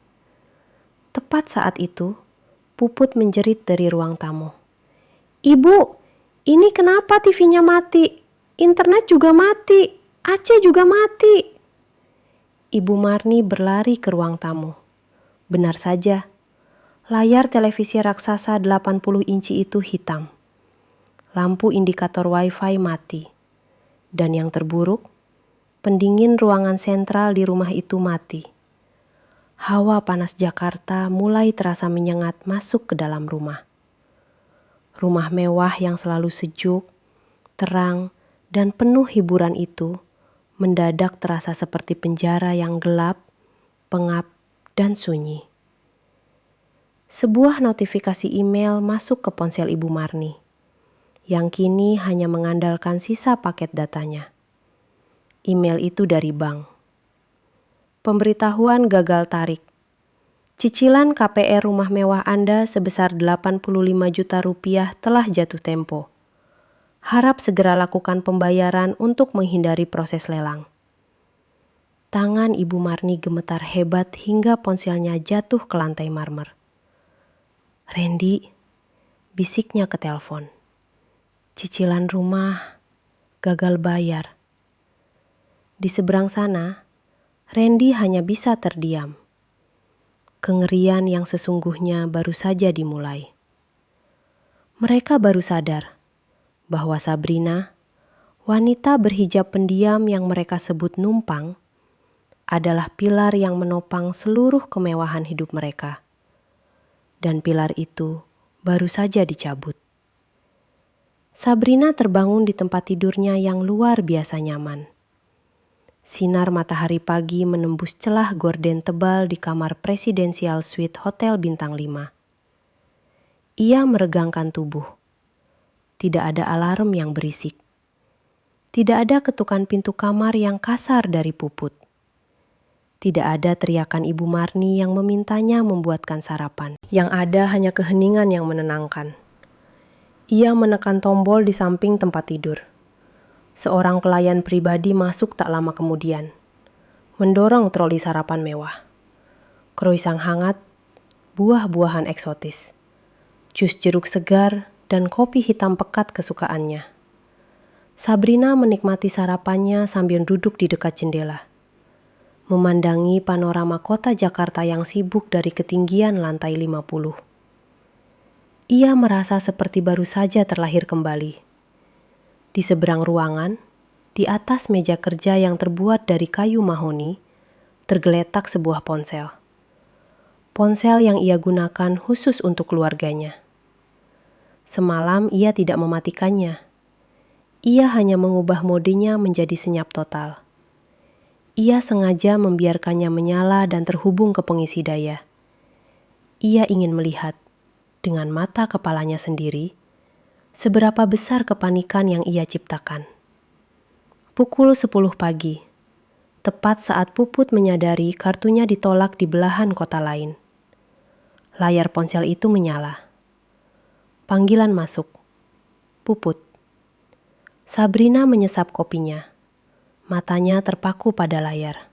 [SPEAKER 1] Tepat saat itu, Puput menjerit dari ruang tamu. Ibu, ini kenapa TV-nya mati? Internet juga mati. Aceh juga mati. Ibu Marni berlari ke ruang tamu. Benar saja, layar televisi raksasa 80 inci itu hitam. Lampu indikator wifi mati. Dan yang terburuk, pendingin ruangan sentral di rumah itu mati. Hawa panas Jakarta mulai terasa menyengat masuk ke dalam rumah. Rumah mewah yang selalu sejuk, terang, dan penuh hiburan itu mendadak terasa seperti penjara yang gelap, pengap, dan sunyi. Sebuah notifikasi email masuk ke ponsel Ibu Marni, yang kini hanya mengandalkan sisa paket datanya. Email itu dari bank. Pemberitahuan gagal tarik. Cicilan KPR rumah mewah Anda sebesar 85 juta rupiah telah jatuh tempo. Harap segera lakukan pembayaran untuk menghindari proses lelang. Tangan Ibu Marni gemetar hebat hingga ponselnya jatuh ke lantai marmer. Randy, bisiknya ke telepon. Cicilan rumah gagal bayar. Di seberang sana, Randy hanya bisa terdiam. Kengerian yang sesungguhnya baru saja dimulai. Mereka baru sadar bahwa Sabrina, wanita berhijab pendiam yang mereka sebut numpang, adalah pilar yang menopang seluruh kemewahan hidup mereka. Dan pilar itu baru saja dicabut. Sabrina terbangun di tempat tidurnya yang luar biasa nyaman. Sinar matahari pagi menembus celah gorden tebal di kamar presidensial suite Hotel Bintang 5. Ia meregangkan tubuh. Tidak ada alarm yang berisik. Tidak ada ketukan pintu kamar yang kasar dari Puput. Tidak ada teriakan Ibu Marni yang memintanya membuatkan sarapan. Yang ada hanya keheningan yang menenangkan. Ia menekan tombol di samping tempat tidur. Seorang pelayan pribadi masuk tak lama kemudian, mendorong troli sarapan mewah. Croissant hangat, buah-buahan eksotis, jus jeruk segar, dan kopi hitam pekat kesukaannya. Sabrina menikmati sarapannya sambil duduk di dekat jendela, memandangi panorama kota Jakarta yang sibuk dari ketinggian lantai 50. Ia merasa seperti baru saja terlahir kembali. Di seberang ruangan, di atas meja kerja yang terbuat dari kayu mahoni, tergeletak sebuah ponsel. Ponsel yang ia gunakan khusus untuk keluarganya. Semalam ia tidak mematikannya. Ia hanya mengubah modenya menjadi senyap total. Ia sengaja membiarkannya menyala dan terhubung ke pengisi daya. Ia ingin melihat, dengan mata kepalanya sendiri, seberapa besar kepanikan yang ia ciptakan. Pukul 10 pagi, tepat saat Puput menyadari kartunya ditolak di belahan kota lain. Layar ponsel itu menyala. Panggilan masuk. Puput. Sabrina menyesap kopinya. Matanya terpaku pada layar.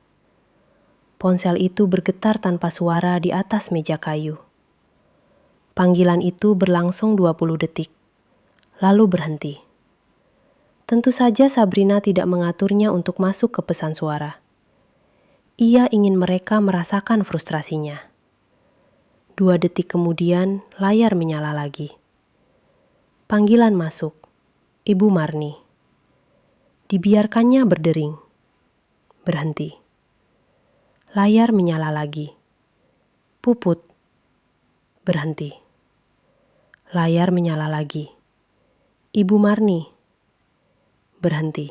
[SPEAKER 1] Ponsel itu bergetar tanpa suara di atas meja kayu. Panggilan itu berlangsung 20 detik. Lalu berhenti. Tentu saja Sabrina tidak mengaturnya untuk masuk ke pesan suara. Ia ingin mereka merasakan frustrasinya. 2 detik kemudian, layar menyala lagi. Panggilan masuk. Ibu Marni. Dibiarkannya berdering. Berhenti. Layar menyala lagi. Puput. Berhenti. Layar menyala lagi. Ibu Marni. Berhenti.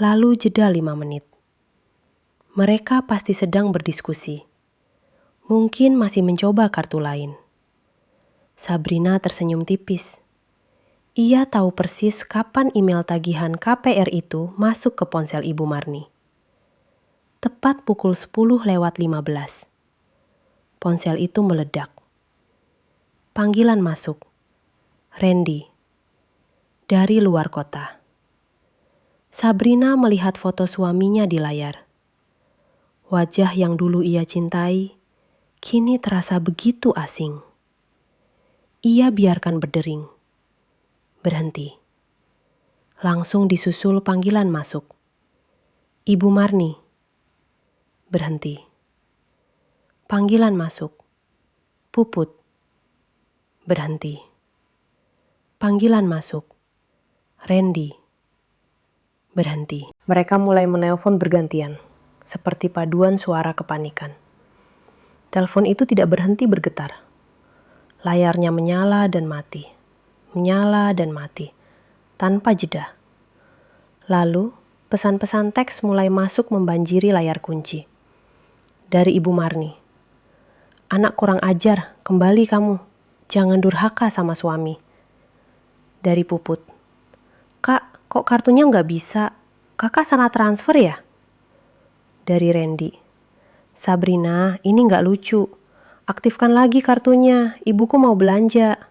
[SPEAKER 1] Lalu jeda 5 menit. Mereka pasti sedang berdiskusi. Mungkin masih mencoba kartu lain. Sabrina tersenyum tipis. Ia tahu persis kapan email tagihan KPR itu masuk ke ponsel Ibu Marni. Tepat pukul 10:15. Ponsel itu meledak. Panggilan masuk. Randy. Dari luar kota. Sabrina melihat foto suaminya di layar. Wajah yang dulu ia cintai, kini terasa begitu asing. Ia biarkan berdering. Berhenti. Langsung disusul panggilan masuk. Ibu Marni. Berhenti. Panggilan masuk. Puput. Berhenti. Panggilan masuk. Randy. Berhenti. Mereka mulai menelpon bergantian, seperti paduan suara kepanikan. Telepon itu tidak berhenti bergetar. Layarnya menyala dan mati. Menyala dan mati. Tanpa jeda. Lalu, pesan-pesan teks mulai masuk membanjiri layar kunci. Dari Ibu Marni. Anak kurang ajar, kembali kamu. Jangan durhaka sama suami. Dari Puput. Kak, kok kartunya nggak bisa? Kakak salah transfer ya? Dari Randy. Sabrina, ini nggak lucu. Aktifkan lagi kartunya, ibuku mau belanja.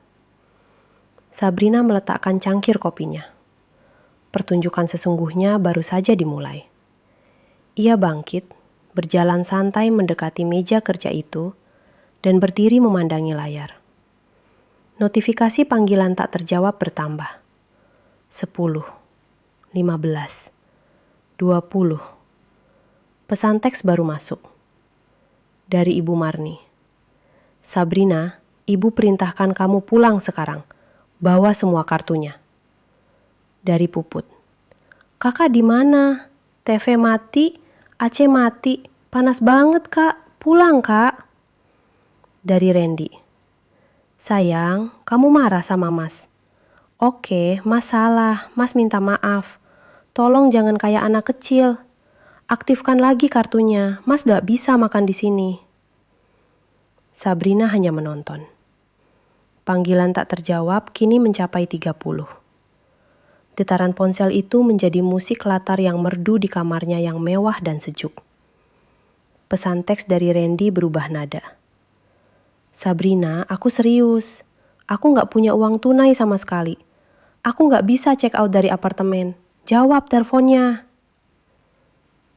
[SPEAKER 1] Sabrina meletakkan cangkir kopinya. Pertunjukan sesungguhnya baru saja dimulai. Ia bangkit, berjalan santai mendekati meja kerja itu, dan berdiri memandangi layar. Notifikasi panggilan tak terjawab bertambah. 10, 15, 20. Pesan teks baru masuk. Dari Ibu Marni. Sabrina, ibu perintahkan kamu pulang sekarang. Bawa semua kartunya. Dari Puput. Kakak di mana? TV mati, AC mati. Panas banget kak, pulang kak. Dari Randy. Sayang, kamu marah sama mas? Oke, mas salah, mas minta maaf. Tolong jangan kayak anak kecil. Aktifkan lagi kartunya, mas gak bisa makan di sini. Sabrina hanya menonton. Panggilan tak terjawab kini mencapai 30. Getaran ponsel itu menjadi musik latar yang merdu di kamarnya yang mewah dan sejuk. Pesan teks dari Randy berubah nada. Sabrina, aku serius. Aku gak punya uang tunai sama sekali. Aku gak bisa check out dari apartemen. Jawab teleponnya.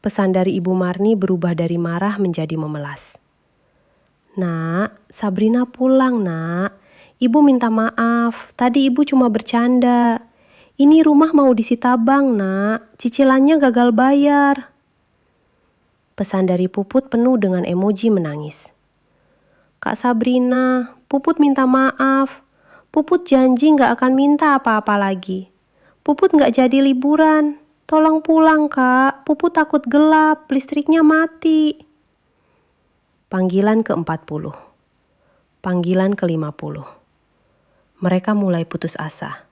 [SPEAKER 1] Pesan dari Ibu Marni berubah dari marah menjadi memelas. Nak, Sabrina pulang nak. Ibu minta maaf, tadi ibu cuma bercanda. Ini rumah mau disita bank nak, cicilannya gagal bayar. Pesan dari Puput penuh dengan emoji menangis. Kak Sabrina, Puput minta maaf. Puput janji gak akan minta apa-apa lagi. Puput gak jadi liburan. Tolong pulang kak, Puput takut gelap, listriknya mati. Panggilan ke-40. Panggilan ke-50. Mereka mulai putus asa.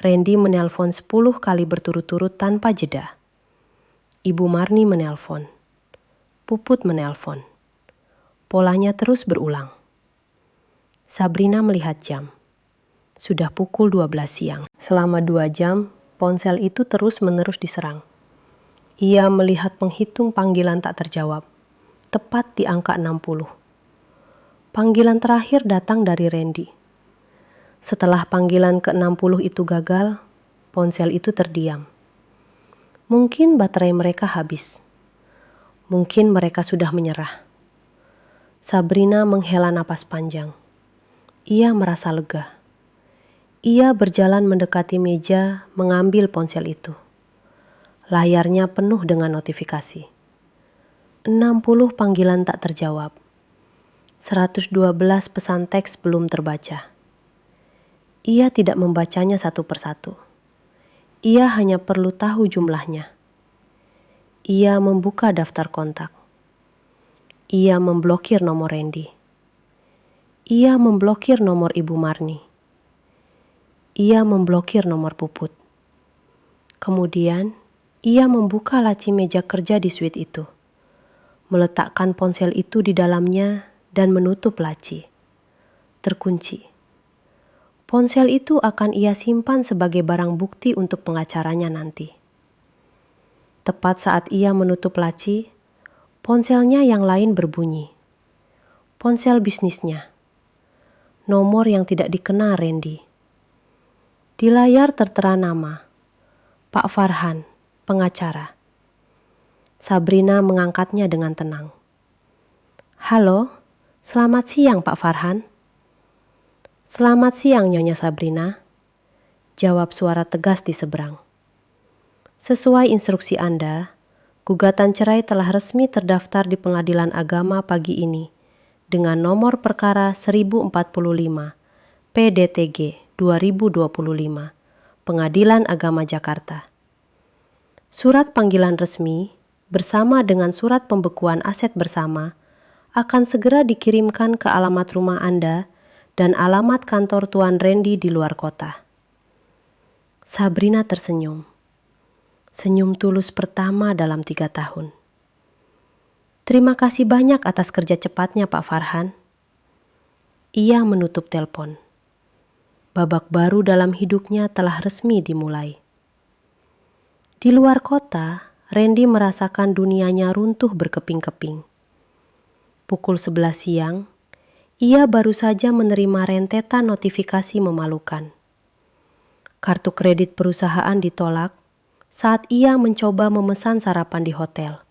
[SPEAKER 1] Randy menelpon 10 kali berturut-turut tanpa jeda. Ibu Marni menelpon. Puput menelpon. Polanya terus berulang. Sabrina melihat jam. Sudah pukul 12 siang. Selama 2 jam, ponsel itu terus-menerus diserang. Ia melihat penghitung panggilan tak terjawab. Tepat di angka 60. Panggilan terakhir datang dari Randy. Setelah panggilan ke-60 itu gagal, ponsel itu terdiam. Mungkin baterai mereka habis. Mungkin mereka sudah menyerah. Sabrina menghela napas panjang. Ia merasa lega. Ia berjalan mendekati meja, mengambil ponsel itu. Layarnya penuh dengan notifikasi. 60 panggilan tak terjawab. 112 pesan teks belum terbaca. Ia tidak membacanya satu persatu. Ia hanya perlu tahu jumlahnya. Ia membuka daftar kontak. Ia memblokir nomor Randy. Ia memblokir nomor Ibu Marni. Ia memblokir nomor Puput. Kemudian, ia membuka laci meja kerja di suite itu. meletakkan ponsel itu di dalamnya dan menutup laci. Terkunci. Ponsel itu akan ia simpan sebagai barang bukti untuk pengacaranya nanti. Tepat saat ia menutup laci, ponselnya yang lain berbunyi. Ponsel bisnisnya. Nomor yang tidak dikenal Randy. Di layar tertera nama, Pak Farhan, pengacara. Sabrina mengangkatnya dengan tenang. Halo, selamat siang Pak Farhan. Selamat siang Nyonya Sabrina, jawab suara tegas di seberang. Sesuai instruksi Anda, gugatan cerai telah resmi terdaftar di Pengadilan Agama pagi ini dengan nomor perkara 1045 PDTG 2025, Pengadilan Agama Jakarta. Surat panggilan resmi bersama dengan surat pembekuan aset bersama akan segera dikirimkan ke alamat rumah Anda dan alamat kantor Tuan Randy di luar kota. Sabrina tersenyum. Senyum tulus pertama dalam 3 tahun. Terima kasih banyak atas kerja cepatnya Pak Farhan. Ia menutup telepon. Babak baru dalam hidupnya telah resmi dimulai. Di luar kota, Randy merasakan dunianya runtuh berkeping-keping. Pukul 11 siang, ia baru saja menerima rentetan notifikasi memalukan. Kartu kredit perusahaan ditolak saat ia mencoba memesan sarapan di hotel.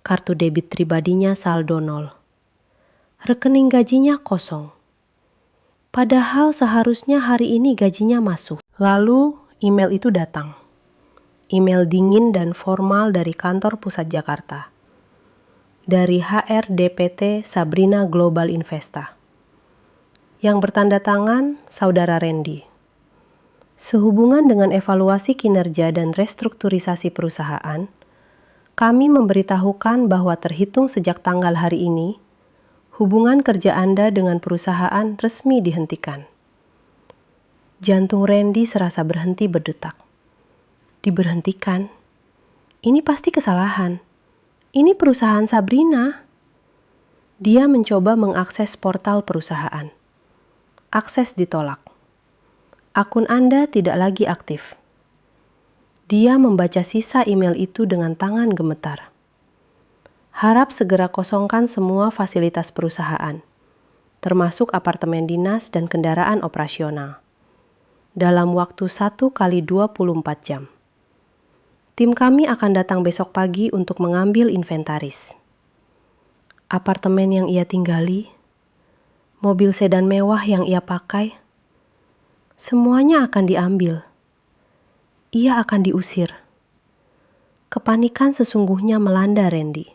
[SPEAKER 1] Kartu debit pribadinya saldo 0. Rekening gajinya kosong. Padahal seharusnya hari ini gajinya masuk. Lalu email itu datang. Email dingin dan formal dari kantor pusat Jakarta. Dari HRDPT Sabrina Global Investa. Yang bertanda tangan Saudara Randy. Sehubungan dengan evaluasi kinerja dan restrukturisasi perusahaan, kami memberitahukan bahwa terhitung sejak tanggal hari ini, hubungan kerja Anda dengan perusahaan resmi dihentikan. Jantung Randy serasa berhenti berdetak. Diberhentikan? Ini pasti kesalahan. Ini perusahaan Sabrina. Dia mencoba mengakses portal perusahaan. Akses ditolak. Akun Anda tidak lagi aktif. Dia membaca sisa email itu dengan tangan gemetar. Harap segera kosongkan semua fasilitas perusahaan, termasuk apartemen dinas dan kendaraan operasional, dalam waktu 1 kali 24 jam. Tim kami akan datang besok pagi untuk mengambil inventaris. Apartemen yang ia tinggali, mobil sedan mewah yang ia pakai, semuanya akan diambil. Ia akan diusir. Kepanikan sesungguhnya melanda Randy.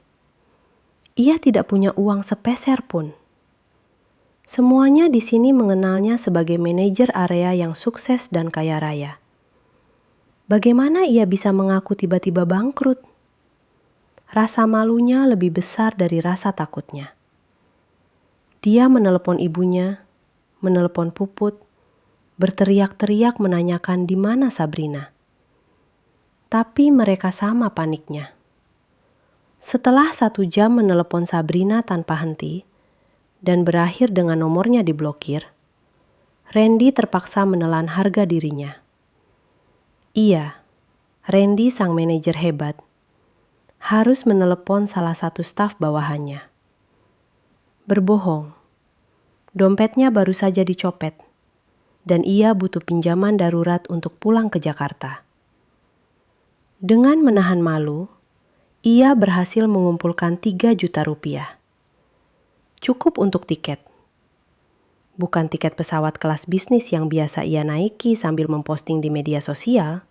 [SPEAKER 1] Ia tidak punya uang sepeser pun. Semuanya di sini mengenalnya sebagai manajer area yang sukses dan kaya raya. Bagaimana ia bisa mengaku tiba-tiba bangkrut? Rasa malunya lebih besar dari rasa takutnya. Dia menelepon ibunya, menelepon Puput, berteriak-teriak menanyakan di mana Sabrina. Tapi mereka sama paniknya. Setelah 1 jam menelepon Sabrina tanpa henti dan berakhir dengan nomornya diblokir, Randy terpaksa menelan harga dirinya. Iya, Randy sang manajer hebat, harus menelepon salah satu staf bawahannya. Berbohong, dompetnya baru saja dicopet, dan ia butuh pinjaman darurat untuk pulang ke Jakarta. Dengan menahan malu, ia berhasil mengumpulkan 3 juta rupiah. Cukup untuk tiket. Bukan tiket pesawat kelas bisnis yang biasa ia naiki sambil memposting di media sosial,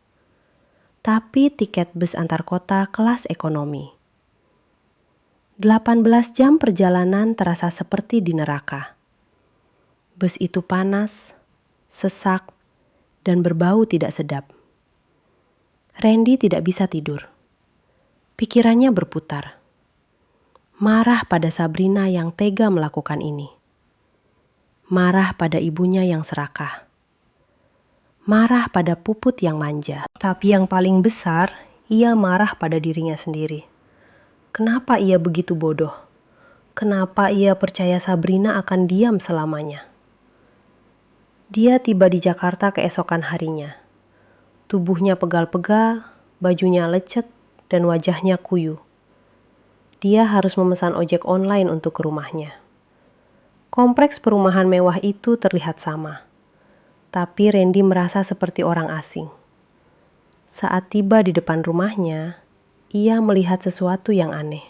[SPEAKER 1] tapi tiket bus antar kota kelas ekonomi. 18 jam perjalanan terasa seperti di neraka. Bus itu panas, sesak, dan berbau tidak sedap. Randy tidak bisa tidur. Pikirannya berputar. Marah pada Sabrina yang tega melakukan ini. Marah pada ibunya yang serakah. Marah pada Puput yang manja. Tapi yang paling besar, ia marah pada dirinya sendiri. Kenapa ia begitu bodoh? Kenapa ia percaya Sabrina akan diam selamanya? Dia tiba di Jakarta keesokan harinya. Tubuhnya pegal-pegal, bajunya lecet, dan wajahnya kuyu. Dia harus memesan ojek online untuk ke rumahnya. Kompleks perumahan mewah itu terlihat sama. Tapi Randy merasa seperti orang asing. Saat tiba di depan rumahnya, ia melihat sesuatu yang aneh.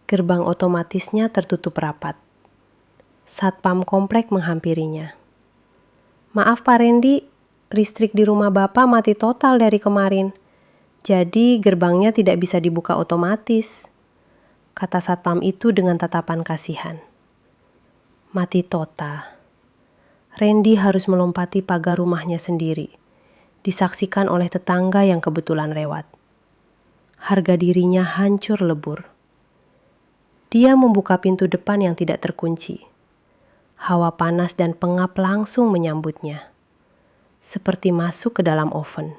[SPEAKER 1] Gerbang otomatisnya tertutup rapat. Satpam komplek menghampirinya. "Maaf Pak Randy, listrik di rumah Bapak mati total dari kemarin. Jadi gerbangnya tidak bisa dibuka otomatis," kata satpam itu dengan tatapan kasihan. Mati total. Randy harus melompati pagar rumahnya sendiri, disaksikan oleh tetangga yang kebetulan lewat. Harga dirinya hancur lebur. Dia membuka pintu depan yang tidak terkunci. Hawa panas dan pengap langsung menyambutnya, seperti masuk ke dalam oven.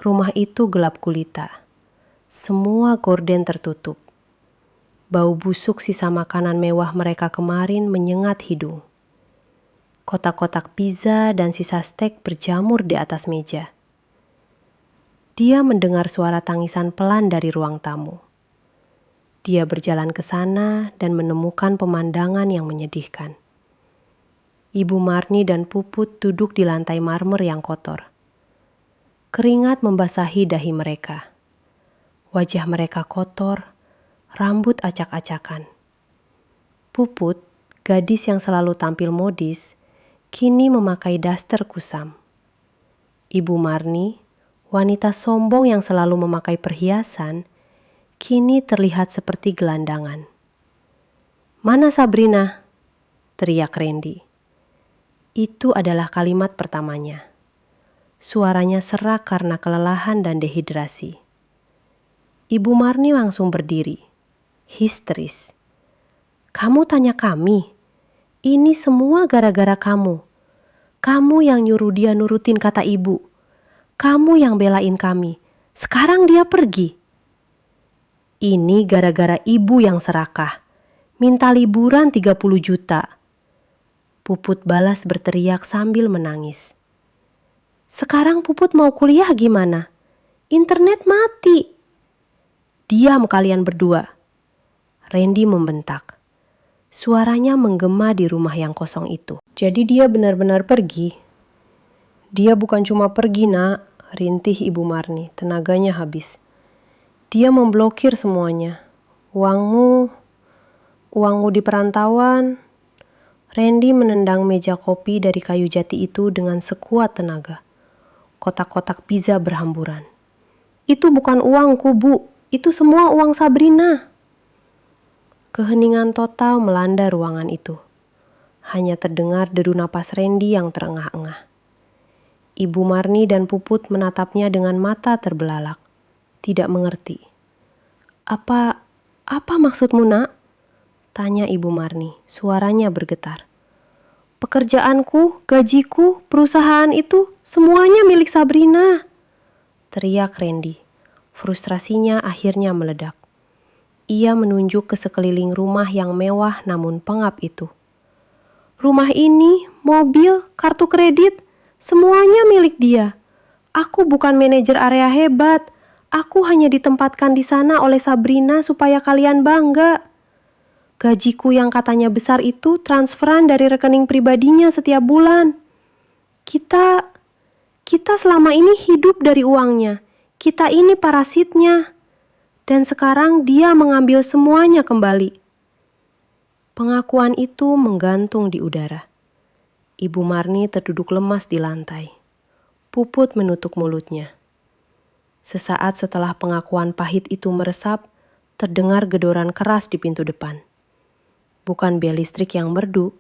[SPEAKER 1] Rumah itu gelap gulita. Semua gorden tertutup. Bau busuk sisa makanan mewah mereka kemarin menyengat hidung. Kotak-kotak pizza dan sisa steak berjamur di atas meja. Dia mendengar suara tangisan pelan dari ruang tamu. Dia berjalan ke sana dan menemukan pemandangan yang menyedihkan. Ibu Marni dan Puput duduk di lantai marmer yang kotor. Keringat membasahi dahi mereka. Wajah mereka kotor, rambut acak-acakan. Puput, gadis yang selalu tampil modis, kini memakai daster kusam. Ibu Marni, wanita sombong yang selalu memakai perhiasan, kini terlihat seperti gelandangan. "Mana Sabrina?" teriak Randy. Itu adalah kalimat pertamanya. Suaranya serak karena kelelahan dan dehidrasi. Ibu Marni langsung berdiri, histeris. "Kamu tanya kami? Ini semua gara-gara kamu. Kamu yang nyuruh dia nurutin kata ibu. Kamu yang belain kami. Sekarang dia pergi." "Ini gara-gara ibu yang serakah. Minta liburan 30 juta. Puput balas berteriak sambil menangis. "Sekarang Puput mau kuliah gimana? Internet mati." "Diam kalian berdua," Randy membentak. Suaranya menggema di rumah yang kosong itu. "Jadi dia benar-benar pergi?" "Dia bukan cuma pergi, Nak," rintih Ibu Marni, tenaganya habis. "Dia memblokir semuanya. Uangmu di perantauan." Randy menendang meja kopi dari kayu jati itu dengan sekuat tenaga. Kotak-kotak pizza berhamburan. "Itu bukan uangku, Bu. Itu semua uang Sabrina." Keheningan total melanda ruangan itu. Hanya terdengar deru napas Randy yang terengah-engah. Ibu Marni dan Puput menatapnya dengan mata terbelalak. Tidak mengerti. Apa maksudmu, Nak?" tanya Ibu Marni, suaranya bergetar. "Pekerjaanku, gajiku, perusahaan itu semuanya milik Sabrina," teriak Randy. Frustrasinya akhirnya meledak. Ia menunjuk ke sekeliling rumah yang mewah namun pengap itu. "Rumah ini, mobil, kartu kredit, semuanya milik dia. Aku bukan manajer area hebat. Aku hanya ditempatkan di sana oleh Sabrina supaya kalian bangga. Gajiku yang katanya besar itu transferan dari rekening pribadinya setiap bulan. Kita selama ini hidup dari uangnya. Kita ini parasitnya. Dan sekarang dia mengambil semuanya kembali." Pengakuan itu menggantung di udara. Ibu Marni terduduk lemas di lantai. Puput menutup mulutnya. Sesaat setelah pengakuan pahit itu meresap, terdengar gedoran keras di pintu depan. Bukan bel listrik yang merdu,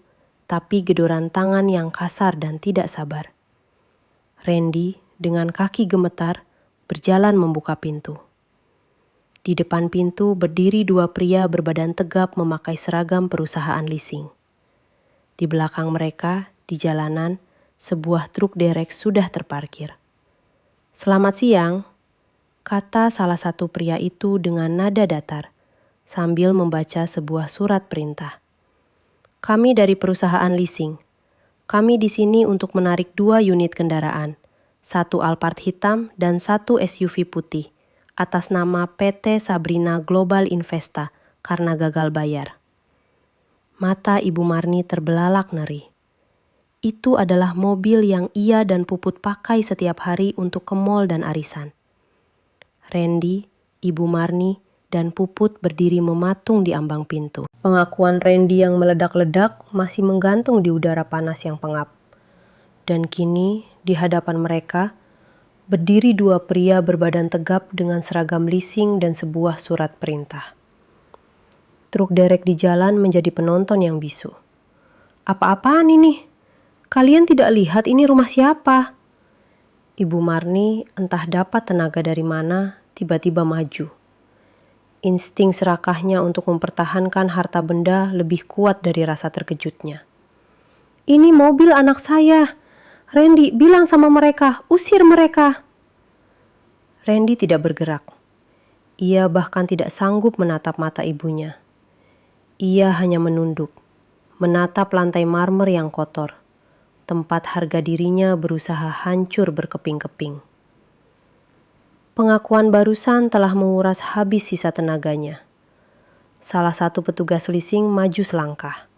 [SPEAKER 1] tapi gedoran tangan yang kasar dan tidak sabar. Randy dengan kaki gemetar berjalan membuka pintu. Di depan pintu berdiri dua pria berbadan tegap memakai seragam perusahaan leasing. Di belakang mereka, di jalanan, sebuah truk derek sudah terparkir. "Selamat siang," kata salah satu pria itu dengan nada datar, sambil membaca sebuah surat perintah. Kami dari perusahaan leasing. Kami di sini untuk menarik 2 unit kendaraan, 1 Alphard hitam dan 1 SUV putih, atas nama PT Sabrina Global Investa karena gagal bayar. Mata Ibu Marni terbelalak ngeri. Itu adalah mobil yang ia dan Puput pakai setiap hari untuk ke mall dan arisan. Randy, Ibu Marni, dan Puput berdiri mematung di ambang pintu. Pengakuan Randy yang meledak-ledak masih menggantung di udara panas yang pengap. Dan kini, di hadapan mereka, berdiri 2 pria berbadan tegap dengan seragam leasing dan sebuah surat perintah. Truk derek di jalan menjadi penonton yang bisu. Apa-apaan ini? Kalian tidak lihat ini rumah siapa? Ibu Marni entah dapat tenaga dari mana tiba-tiba maju. Insting serakahnya untuk mempertahankan harta benda lebih kuat dari rasa terkejutnya. Ini mobil anak saya. Randy, bilang sama mereka, usir mereka. Randy tidak bergerak. Ia bahkan tidak sanggup menatap mata ibunya. Ia hanya menunduk, menatap lantai marmer yang kotor, tempat harga dirinya berusaha hancur berkeping-keping. Pengakuan barusan telah menguras habis sisa tenaganya. Salah satu petugas leasing maju selangkah,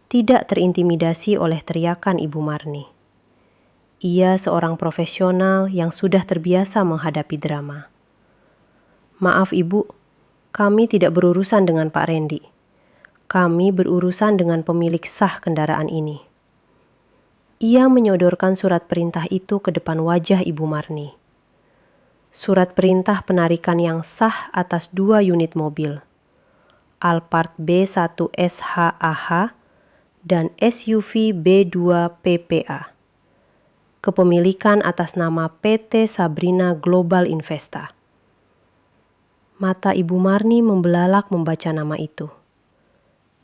[SPEAKER 1] tidak terintimidasi oleh teriakan Ibu Marni. Ia seorang profesional yang sudah terbiasa menghadapi drama. Maaf Ibu, kami tidak berurusan dengan Pak Randy. Kami berurusan dengan pemilik sah kendaraan ini. Ia menyodorkan surat perintah itu ke depan wajah Ibu Marni. Surat perintah penarikan yang sah atas 2 unit mobil, Alphard B1 SHAH dan SUV B2 PPA. Kepemilikan atas nama PT Sabrina Global Investa. Mata Ibu Marni membelalak membaca nama itu.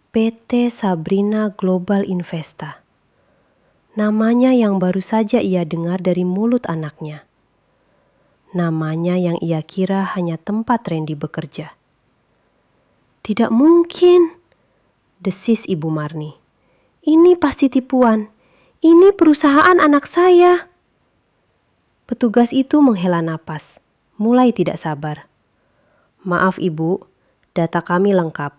[SPEAKER 1] PT Sabrina Global Investa. Namanya yang baru saja ia dengar dari mulut anaknya. Namanya yang ia kira hanya tempat Randy bekerja. Tidak mungkin, desis Ibu Marni. Ini pasti tipuan. Ini perusahaan anak saya. Petugas itu menghela napas, mulai tidak sabar. Maaf Ibu, data kami lengkap.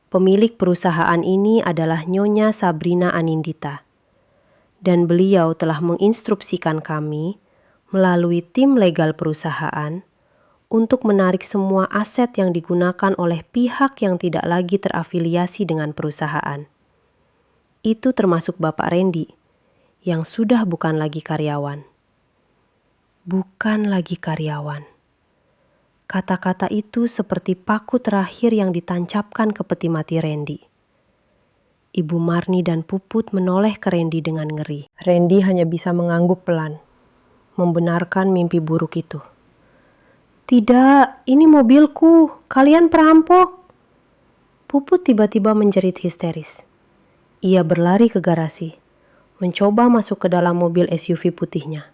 [SPEAKER 1] Pemilik perusahaan ini adalah Nyonya Sabrina Anindita. Dan beliau telah menginstruksikan kami melalui tim legal perusahaan untuk menarik semua aset yang digunakan oleh pihak yang tidak lagi terafiliasi dengan perusahaan. Itu termasuk Bapak Randy, yang sudah bukan lagi karyawan. Bukan lagi karyawan. Kata-kata itu seperti paku terakhir yang ditancapkan ke peti mati Randy. Ibu Marni dan Puput menoleh ke Randy dengan ngeri. Randy hanya bisa mengangguk pelan, membenarkan mimpi buruk itu. Tidak, ini mobilku. Kalian perampok. Puput tiba-tiba menjerit histeris. Ia berlari ke garasi, mencoba masuk ke dalam mobil SUV putihnya,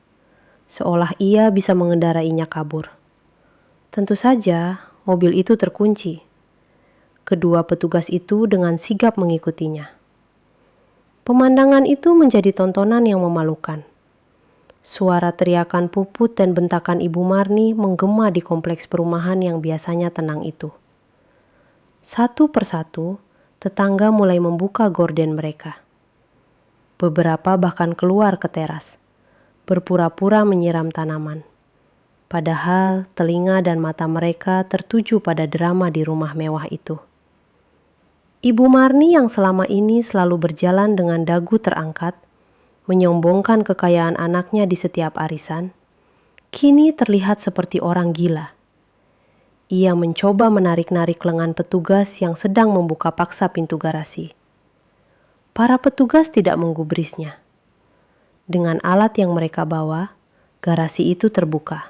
[SPEAKER 1] seolah ia bisa mengendarainya kabur. Tentu saja, mobil itu terkunci. Kedua petugas itu dengan sigap mengikutinya. Pemandangan itu menjadi tontonan yang memalukan. Suara teriakan Puput dan bentakan Ibu Marni menggema di kompleks perumahan yang biasanya tenang itu. Satu persatu, tetangga mulai membuka gorden mereka. Beberapa bahkan keluar ke teras, berpura-pura menyiram tanaman. Padahal telinga dan mata mereka tertuju pada drama di rumah mewah itu. Ibu Marni yang selama ini selalu berjalan dengan dagu terangkat, menyombongkan kekayaan anaknya di setiap arisan, kini terlihat seperti orang gila. Ia mencoba menarik-narik lengan petugas yang sedang membuka paksa pintu garasi. Para petugas tidak menggubrisnya. Dengan alat yang mereka bawa, garasi itu terbuka.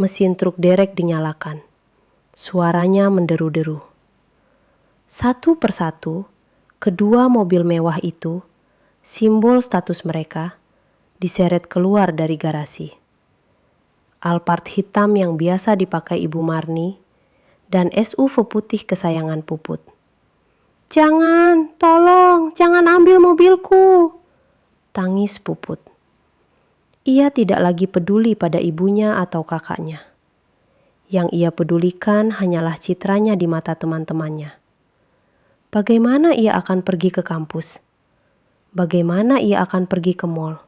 [SPEAKER 1] Mesin truk derek dinyalakan. Suaranya menderu-deru. Satu persatu, kedua mobil mewah itu, simbol status mereka, diseret keluar dari garasi. Alphard hitam yang biasa dipakai Ibu Marni, dan SUV putih kesayangan Puput. "Jangan, tolong, jangan ambil mobilku!" tangis Puput. Ia tidak lagi peduli pada ibunya atau kakaknya. Yang ia pedulikan hanyalah citranya di mata teman-temannya. Bagaimana ia akan pergi ke kampus? Bagaimana ia akan pergi ke mall?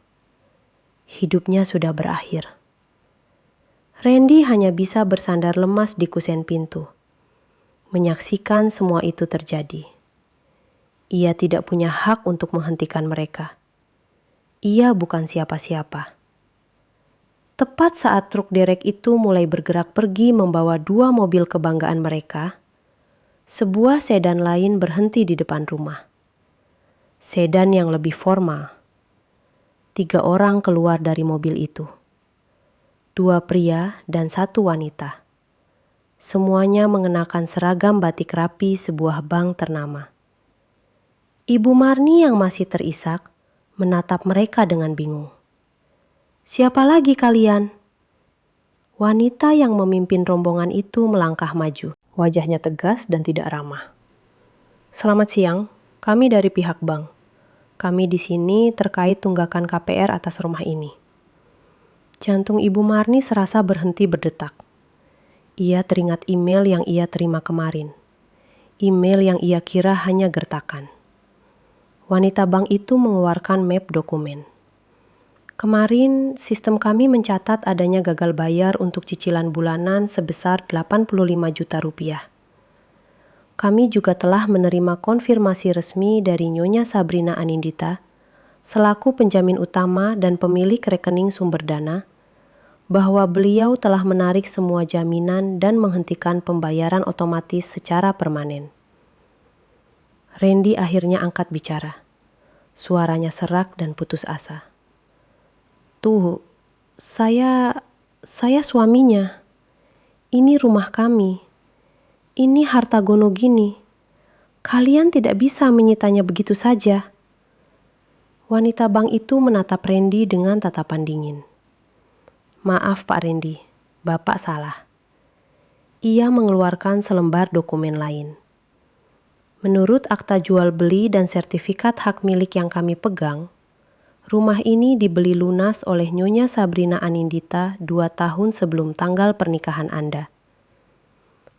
[SPEAKER 1] Hidupnya sudah berakhir. Randy hanya bisa bersandar lemas di kusen pintu, menyaksikan semua itu terjadi. Ia tidak punya hak untuk menghentikan mereka. Ia bukan siapa-siapa. Tepat saat truk derek itu mulai bergerak pergi membawa 2 mobil kebanggaan mereka, sebuah sedan lain berhenti di depan rumah. Sedan yang lebih formal. 3 orang keluar dari mobil itu. 2 pria dan 1 wanita. Semuanya mengenakan seragam batik rapi sebuah bank ternama. Ibu Marni yang masih terisak menatap mereka dengan bingung. "Siapa lagi kalian?" Wanita yang memimpin rombongan itu melangkah maju. Wajahnya tegas dan tidak ramah. "Selamat siang, kami dari pihak bank. Kami di sini terkait tunggakan KPR atas rumah ini." Jantung Ibu Marni serasa berhenti berdetak. Ia teringat email yang ia terima kemarin. Email yang ia kira hanya gertakan. Wanita bank itu mengeluarkan map dokumen. "Kemarin, sistem kami mencatat adanya gagal bayar untuk cicilan bulanan sebesar 85 juta rupiah. Kami juga telah menerima konfirmasi resmi dari Nyonya Sabrina Anindita, selaku penjamin utama dan pemilik rekening sumber dana, bahwa beliau telah menarik semua jaminan dan menghentikan pembayaran otomatis secara permanen." Randy akhirnya angkat bicara. Suaranya serak dan putus asa. "Tuh, saya suaminya. Ini rumah kami. Ini harta gono gini. Kalian tidak bisa menyitanya begitu saja." Wanita bank itu menatap Randy dengan tatapan dingin. "Maaf Pak Randy, Bapak salah." Ia mengeluarkan selembar dokumen lain. "Menurut akta jual beli dan sertifikat hak milik yang kami pegang, rumah ini dibeli lunas oleh Nyonya Sabrina Anindita 2 tahun sebelum tanggal pernikahan Anda.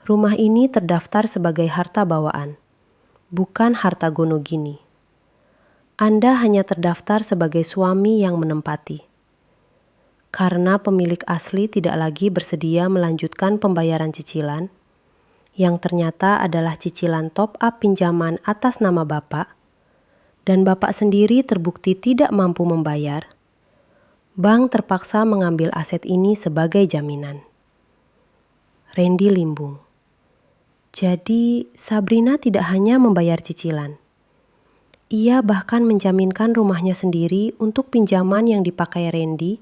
[SPEAKER 1] Rumah ini terdaftar sebagai harta bawaan, bukan harta gono gini. Anda hanya terdaftar sebagai suami yang menempati. Karena pemilik asli tidak lagi bersedia melanjutkan pembayaran cicilan, yang ternyata adalah cicilan top-up pinjaman atas nama Bapak, dan Bapak sendiri terbukti tidak mampu membayar, bank terpaksa mengambil aset ini sebagai jaminan." Randy limbung. Jadi, Sabrina tidak hanya membayar cicilan. Ia bahkan menjaminkan rumahnya sendiri untuk pinjaman yang dipakai Randy,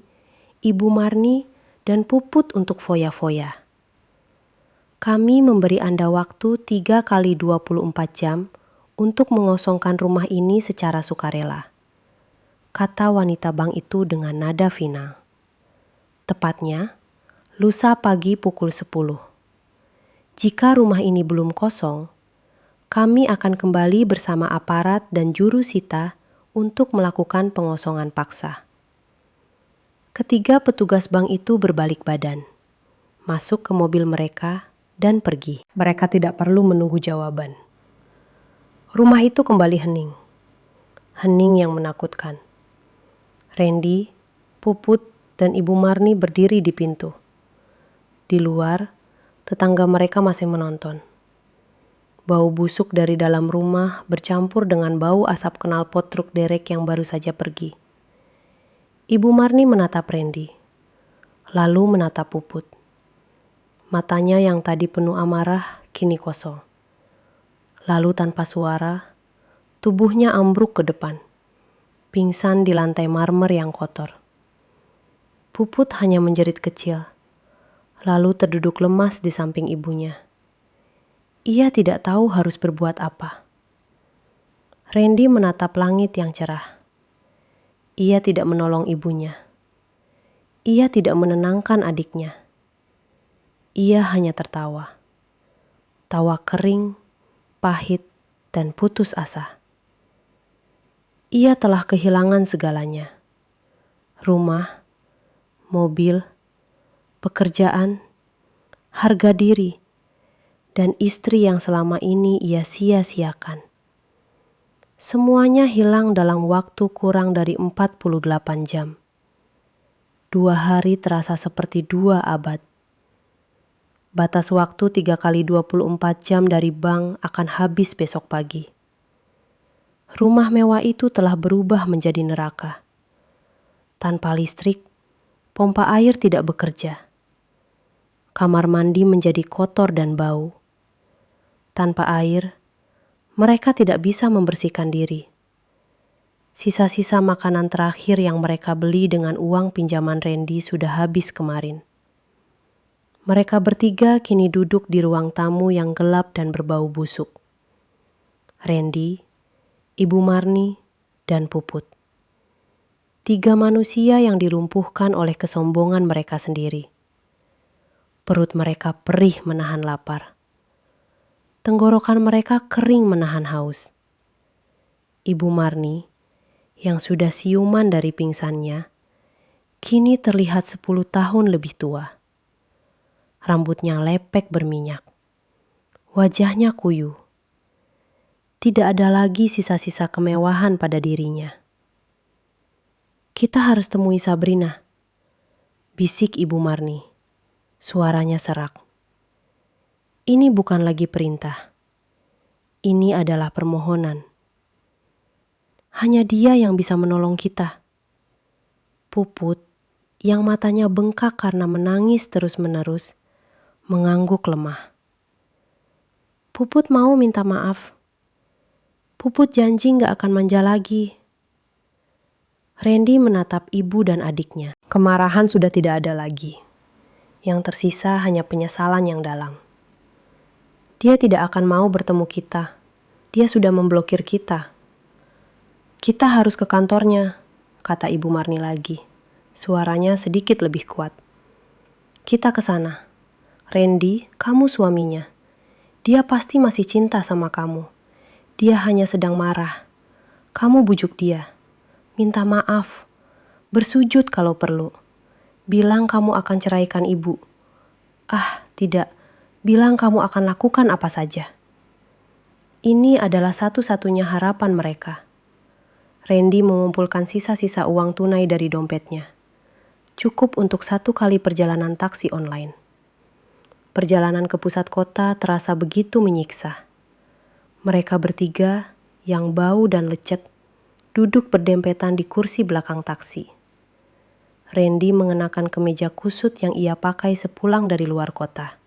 [SPEAKER 1] Ibu Marni, dan Puput untuk foya-foya. "Kami memberi Anda waktu 3 kali 24 jam untuk mengosongkan rumah ini secara sukarela," kata wanita bank itu dengan nada final. "Tepatnya, lusa pagi pukul 10. Jika rumah ini belum kosong, kami akan kembali bersama aparat dan juru sita untuk melakukan pengosongan paksa." Ketiga petugas bank itu berbalik badan, masuk ke mobil mereka, dan pergi. Mereka tidak perlu menunggu jawaban. Rumah itu kembali hening. Hening yang menakutkan. Randy, Puput, dan Ibu Marni berdiri di pintu. Di luar, tetangga mereka masih menonton. Bau busuk dari dalam rumah bercampur dengan bau asap knalpot truk derek yang baru saja pergi. Ibu Marni menatap Randy, lalu menatap Puput. Matanya yang tadi penuh amarah kini kosong. Lalu tanpa suara, tubuhnya ambruk ke depan, pingsan di lantai marmer yang kotor. Puput hanya menjerit kecil, lalu terduduk lemas di samping ibunya. Ia tidak tahu harus berbuat apa. Randy menatap langit yang cerah. Ia tidak menolong ibunya. Ia tidak menenangkan adiknya. Ia hanya tertawa. Tawa kering, pahit, dan putus asa. Ia telah kehilangan segalanya. Rumah, mobil, pekerjaan, harga diri, dan istri yang selama ini ia sia-siakan. Semuanya hilang dalam waktu kurang dari 48 jam. 2 hari terasa seperti 2 abad. Batas waktu 3 kali 24 jam dari bank akan habis besok pagi. Rumah mewah itu telah berubah menjadi neraka. Tanpa listrik, pompa air tidak bekerja. Kamar mandi menjadi kotor dan bau. Tanpa air, mereka tidak bisa membersihkan diri. Sisa-sisa makanan terakhir yang mereka beli dengan uang pinjaman Randy sudah habis kemarin. Mereka bertiga kini duduk di ruang tamu yang gelap dan berbau busuk. Randy, Ibu Marni, dan Puput. 3 manusia yang dilumpuhkan oleh kesombongan mereka sendiri. Perut mereka perih menahan lapar. Tenggorokan mereka kering menahan haus. Ibu Marni, yang sudah siuman dari pingsannya, kini terlihat 10 tahun lebih tua. Rambutnya lepek berminyak. Wajahnya kuyu. Tidak ada lagi sisa-sisa kemewahan pada dirinya. "Kita harus temui Sabrina," bisik Ibu Marni. Suaranya serak. Ini bukan lagi perintah. Ini adalah permohonan. Hanya dia yang bisa menolong kita. Puput, yang matanya bengkak karena menangis terus-menerus, mengangguk lemah. Puput mau minta maaf. Puput janji gak akan manja lagi. Randy menatap ibu dan adiknya. Kemarahan sudah tidak ada lagi. Yang tersisa hanya penyesalan yang dalam. Dia tidak akan mau bertemu kita. Dia sudah memblokir kita. "Kita harus ke kantornya," kata Ibu Marni lagi. Suaranya sedikit lebih kuat. "Kita ke sana. Randy, kamu suaminya. Dia pasti masih cinta sama kamu. Dia hanya sedang marah. Kamu bujuk dia. Minta maaf. Bersujud kalau perlu. Bilang kamu akan ceraikan ibu. Tidak. Bilang kamu akan lakukan apa saja." Ini adalah satu-satunya harapan mereka. Randy mengumpulkan sisa-sisa uang tunai dari dompetnya. Cukup untuk 1 kali perjalanan taksi online. Perjalanan ke pusat kota terasa begitu menyiksa. Mereka bertiga, yang bau dan lecet, duduk berdempetan di kursi belakang taksi. Randy mengenakan kemeja kusut yang ia pakai sepulang dari luar kota.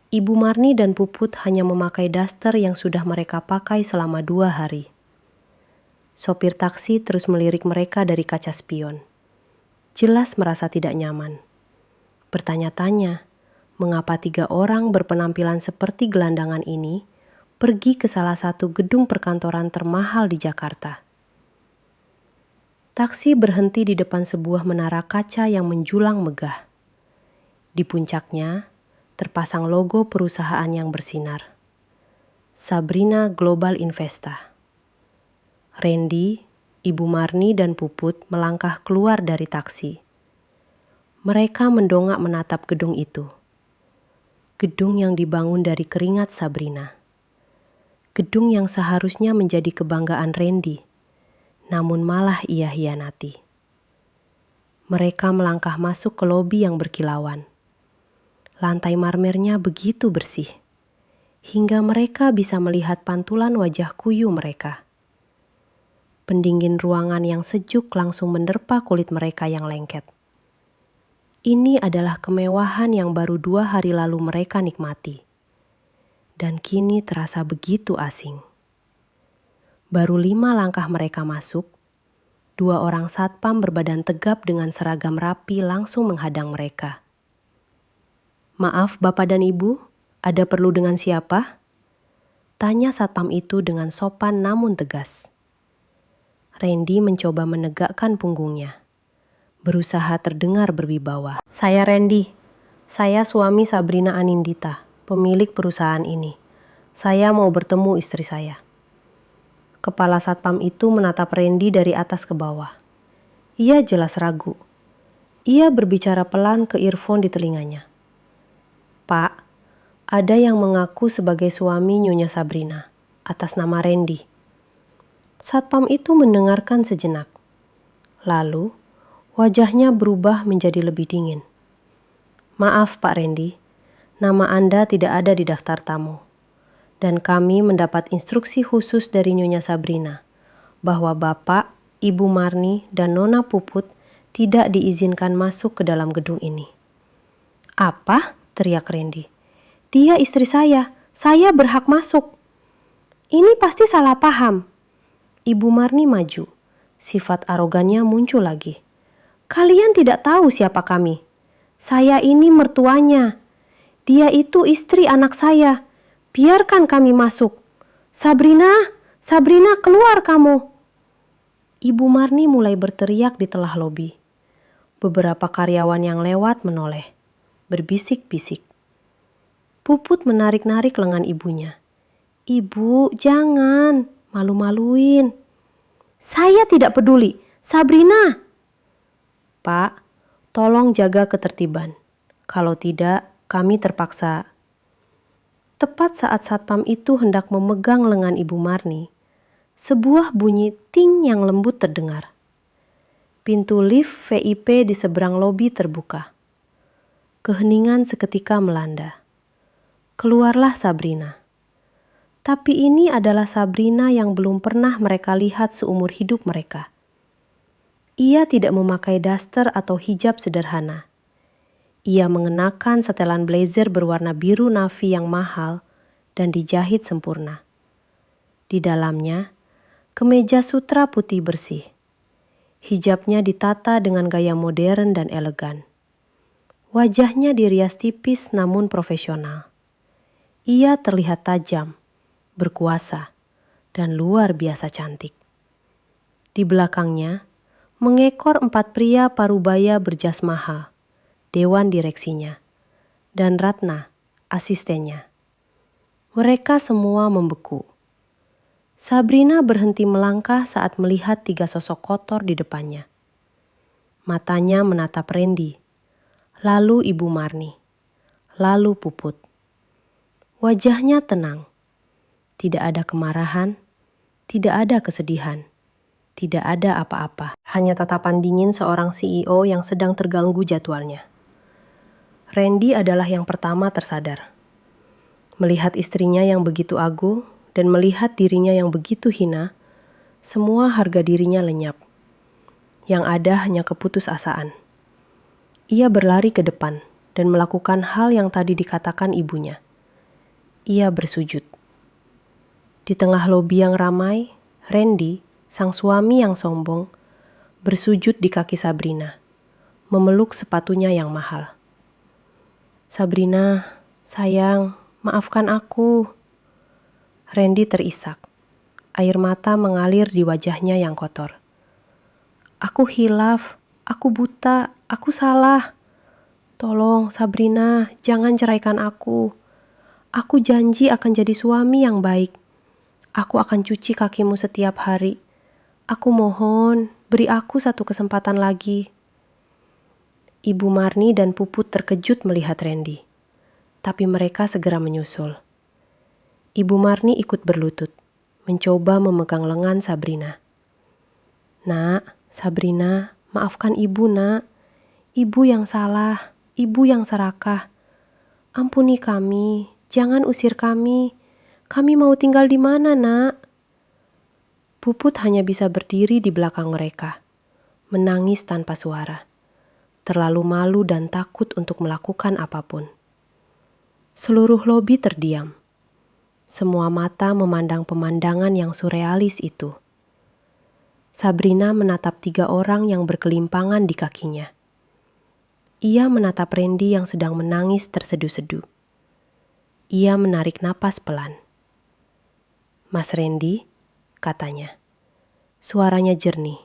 [SPEAKER 1] Ibu Marni dan Puput hanya memakai daster yang sudah mereka pakai selama 2 hari. Sopir taksi terus melirik mereka dari kaca spion. Jelas merasa tidak nyaman. Bertanya-tanya, mengapa 3 orang berpenampilan seperti gelandangan ini pergi ke salah satu gedung perkantoran termahal di Jakarta. Taksi berhenti di depan sebuah menara kaca yang menjulang megah. Di puncaknya, terpasang logo perusahaan yang bersinar. Sabrina Global Investa. Randy, Ibu Marni, dan Puput melangkah keluar dari taksi. Mereka mendongak menatap gedung itu. Gedung yang dibangun dari keringat Sabrina. Gedung yang seharusnya menjadi kebanggaan Randy, namun malah ia hianati. Mereka melangkah masuk ke lobi yang berkilauan. Lantai marmernya begitu bersih, hingga mereka bisa melihat pantulan wajah kuyu mereka. Pendingin ruangan yang sejuk langsung menerpa kulit mereka yang lengket. Ini adalah kemewahan yang baru 2 hari lalu mereka nikmati. Dan kini terasa begitu asing. Baru 5 langkah mereka masuk, 2 orang satpam berbadan tegap dengan seragam rapi langsung menghadang mereka. "Maaf Bapak dan Ibu, ada perlu dengan siapa?" Tanya satpam itu dengan sopan namun tegas. Randy mencoba menegakkan punggungnya. berusaha terdengar berwibawa. Saya Randy. Saya suami Sabrina Anindita, pemilik perusahaan ini. Saya mau bertemu istri saya. Kepala satpam itu menatap Randy dari atas ke bawah. Ia jelas ragu. Ia berbicara pelan ke earphone di telinganya. Pak, ada yang mengaku sebagai suami Nyonya Sabrina, atas nama Randy. Satpam itu mendengarkan sejenak. Lalu, wajahnya berubah menjadi lebih dingin. Maaf Pak Randy, nama Anda tidak ada di daftar tamu. Dan kami mendapat instruksi khusus dari Nyonya Sabrina bahwa Bapak, Ibu Marni, dan Nona Puput tidak diizinkan masuk ke dalam gedung ini. Apa? Teriak Randy. Dia istri saya berhak masuk. Ini pasti salah paham. Ibu Marni maju. Sifat arogannya muncul lagi. Kalian tidak tahu siapa kami. Saya ini mertuanya. Dia itu istri anak saya. Biarkan kami masuk. Sabrina keluar kamu. Ibu Marni mulai berteriak di telah lobi. Beberapa karyawan yang lewat menoleh, berbisik-bisik. Puput menarik-narik lengan ibunya. Ibu, jangan, malu-maluin. Saya tidak peduli, Sabrina. Pak, tolong jaga ketertiban. Kalau tidak, kami terpaksa. Tepat saat satpam itu hendak memegang lengan Ibu Marni, sebuah bunyi ting yang lembut terdengar. Pintu lift VIP di seberang lobi terbuka. Keheningan seketika melanda. Keluarlah Sabrina. Tapi ini adalah Sabrina yang belum pernah mereka lihat seumur hidup mereka. Ia tidak memakai daster atau hijab sederhana. Ia mengenakan setelan blazer berwarna biru navy yang mahal dan dijahit sempurna. Di dalamnya, kemeja sutra putih bersih. Hijabnya ditata dengan gaya modern dan elegan. Wajahnya dirias tipis namun profesional. Ia terlihat tajam, berkuasa, dan luar biasa cantik. Di belakangnya, mengekor 4 pria parubaya berjas mahal, dewan direksinya, dan Ratna, asistennya. Mereka semua membeku. Sabrina berhenti melangkah saat melihat 3 sosok kotor di depannya. Matanya menatap Randy, lalu Ibu Marni, lalu Puput. Wajahnya tenang. Tidak ada kemarahan, tidak ada kesedihan, tidak ada apa-apa. Hanya tatapan dingin seorang CEO yang sedang terganggu jadwalnya. Randy adalah yang pertama tersadar. Melihat istrinya yang begitu agung dan melihat dirinya yang begitu hina, semua harga dirinya lenyap. Yang ada hanya keputusasaan. Ia berlari ke depan dan melakukan hal yang tadi dikatakan ibunya. Ia bersujud. Di tengah lobi yang ramai, Randy, sang suami yang sombong, bersujud di kaki Sabrina, memeluk sepatunya yang mahal. Sabrina, sayang, maafkan aku. Randy terisak. Air mata mengalir di wajahnya yang kotor. Aku hilaf, aku buta, aku salah. Tolong, Sabrina, jangan ceraikan aku. Aku janji akan jadi suami yang baik. Aku akan cuci kakimu setiap hari. Aku mohon, beri aku satu kesempatan lagi. Ibu Marni dan Puput terkejut melihat Randy. Tapi mereka segera menyusul. Ibu Marni ikut berlutut, mencoba memegang lengan Sabrina. Nak, Sabrina, maafkan ibu nak. Ibu yang salah, ibu yang serakah. Ampuni kami, jangan usir kami. Kami mau tinggal di mana, nak? Puput hanya bisa berdiri di belakang mereka, menangis tanpa suara. Terlalu malu dan takut untuk melakukan apapun. Seluruh lobi terdiam. Semua mata memandang pemandangan yang surrealis itu. Sabrina menatap 3 orang yang berkelimpangan di kakinya. Ia menatap Randy yang sedang menangis terseduh-seduh. Ia menarik napas pelan. Mas Randy, katanya. Suaranya jernih,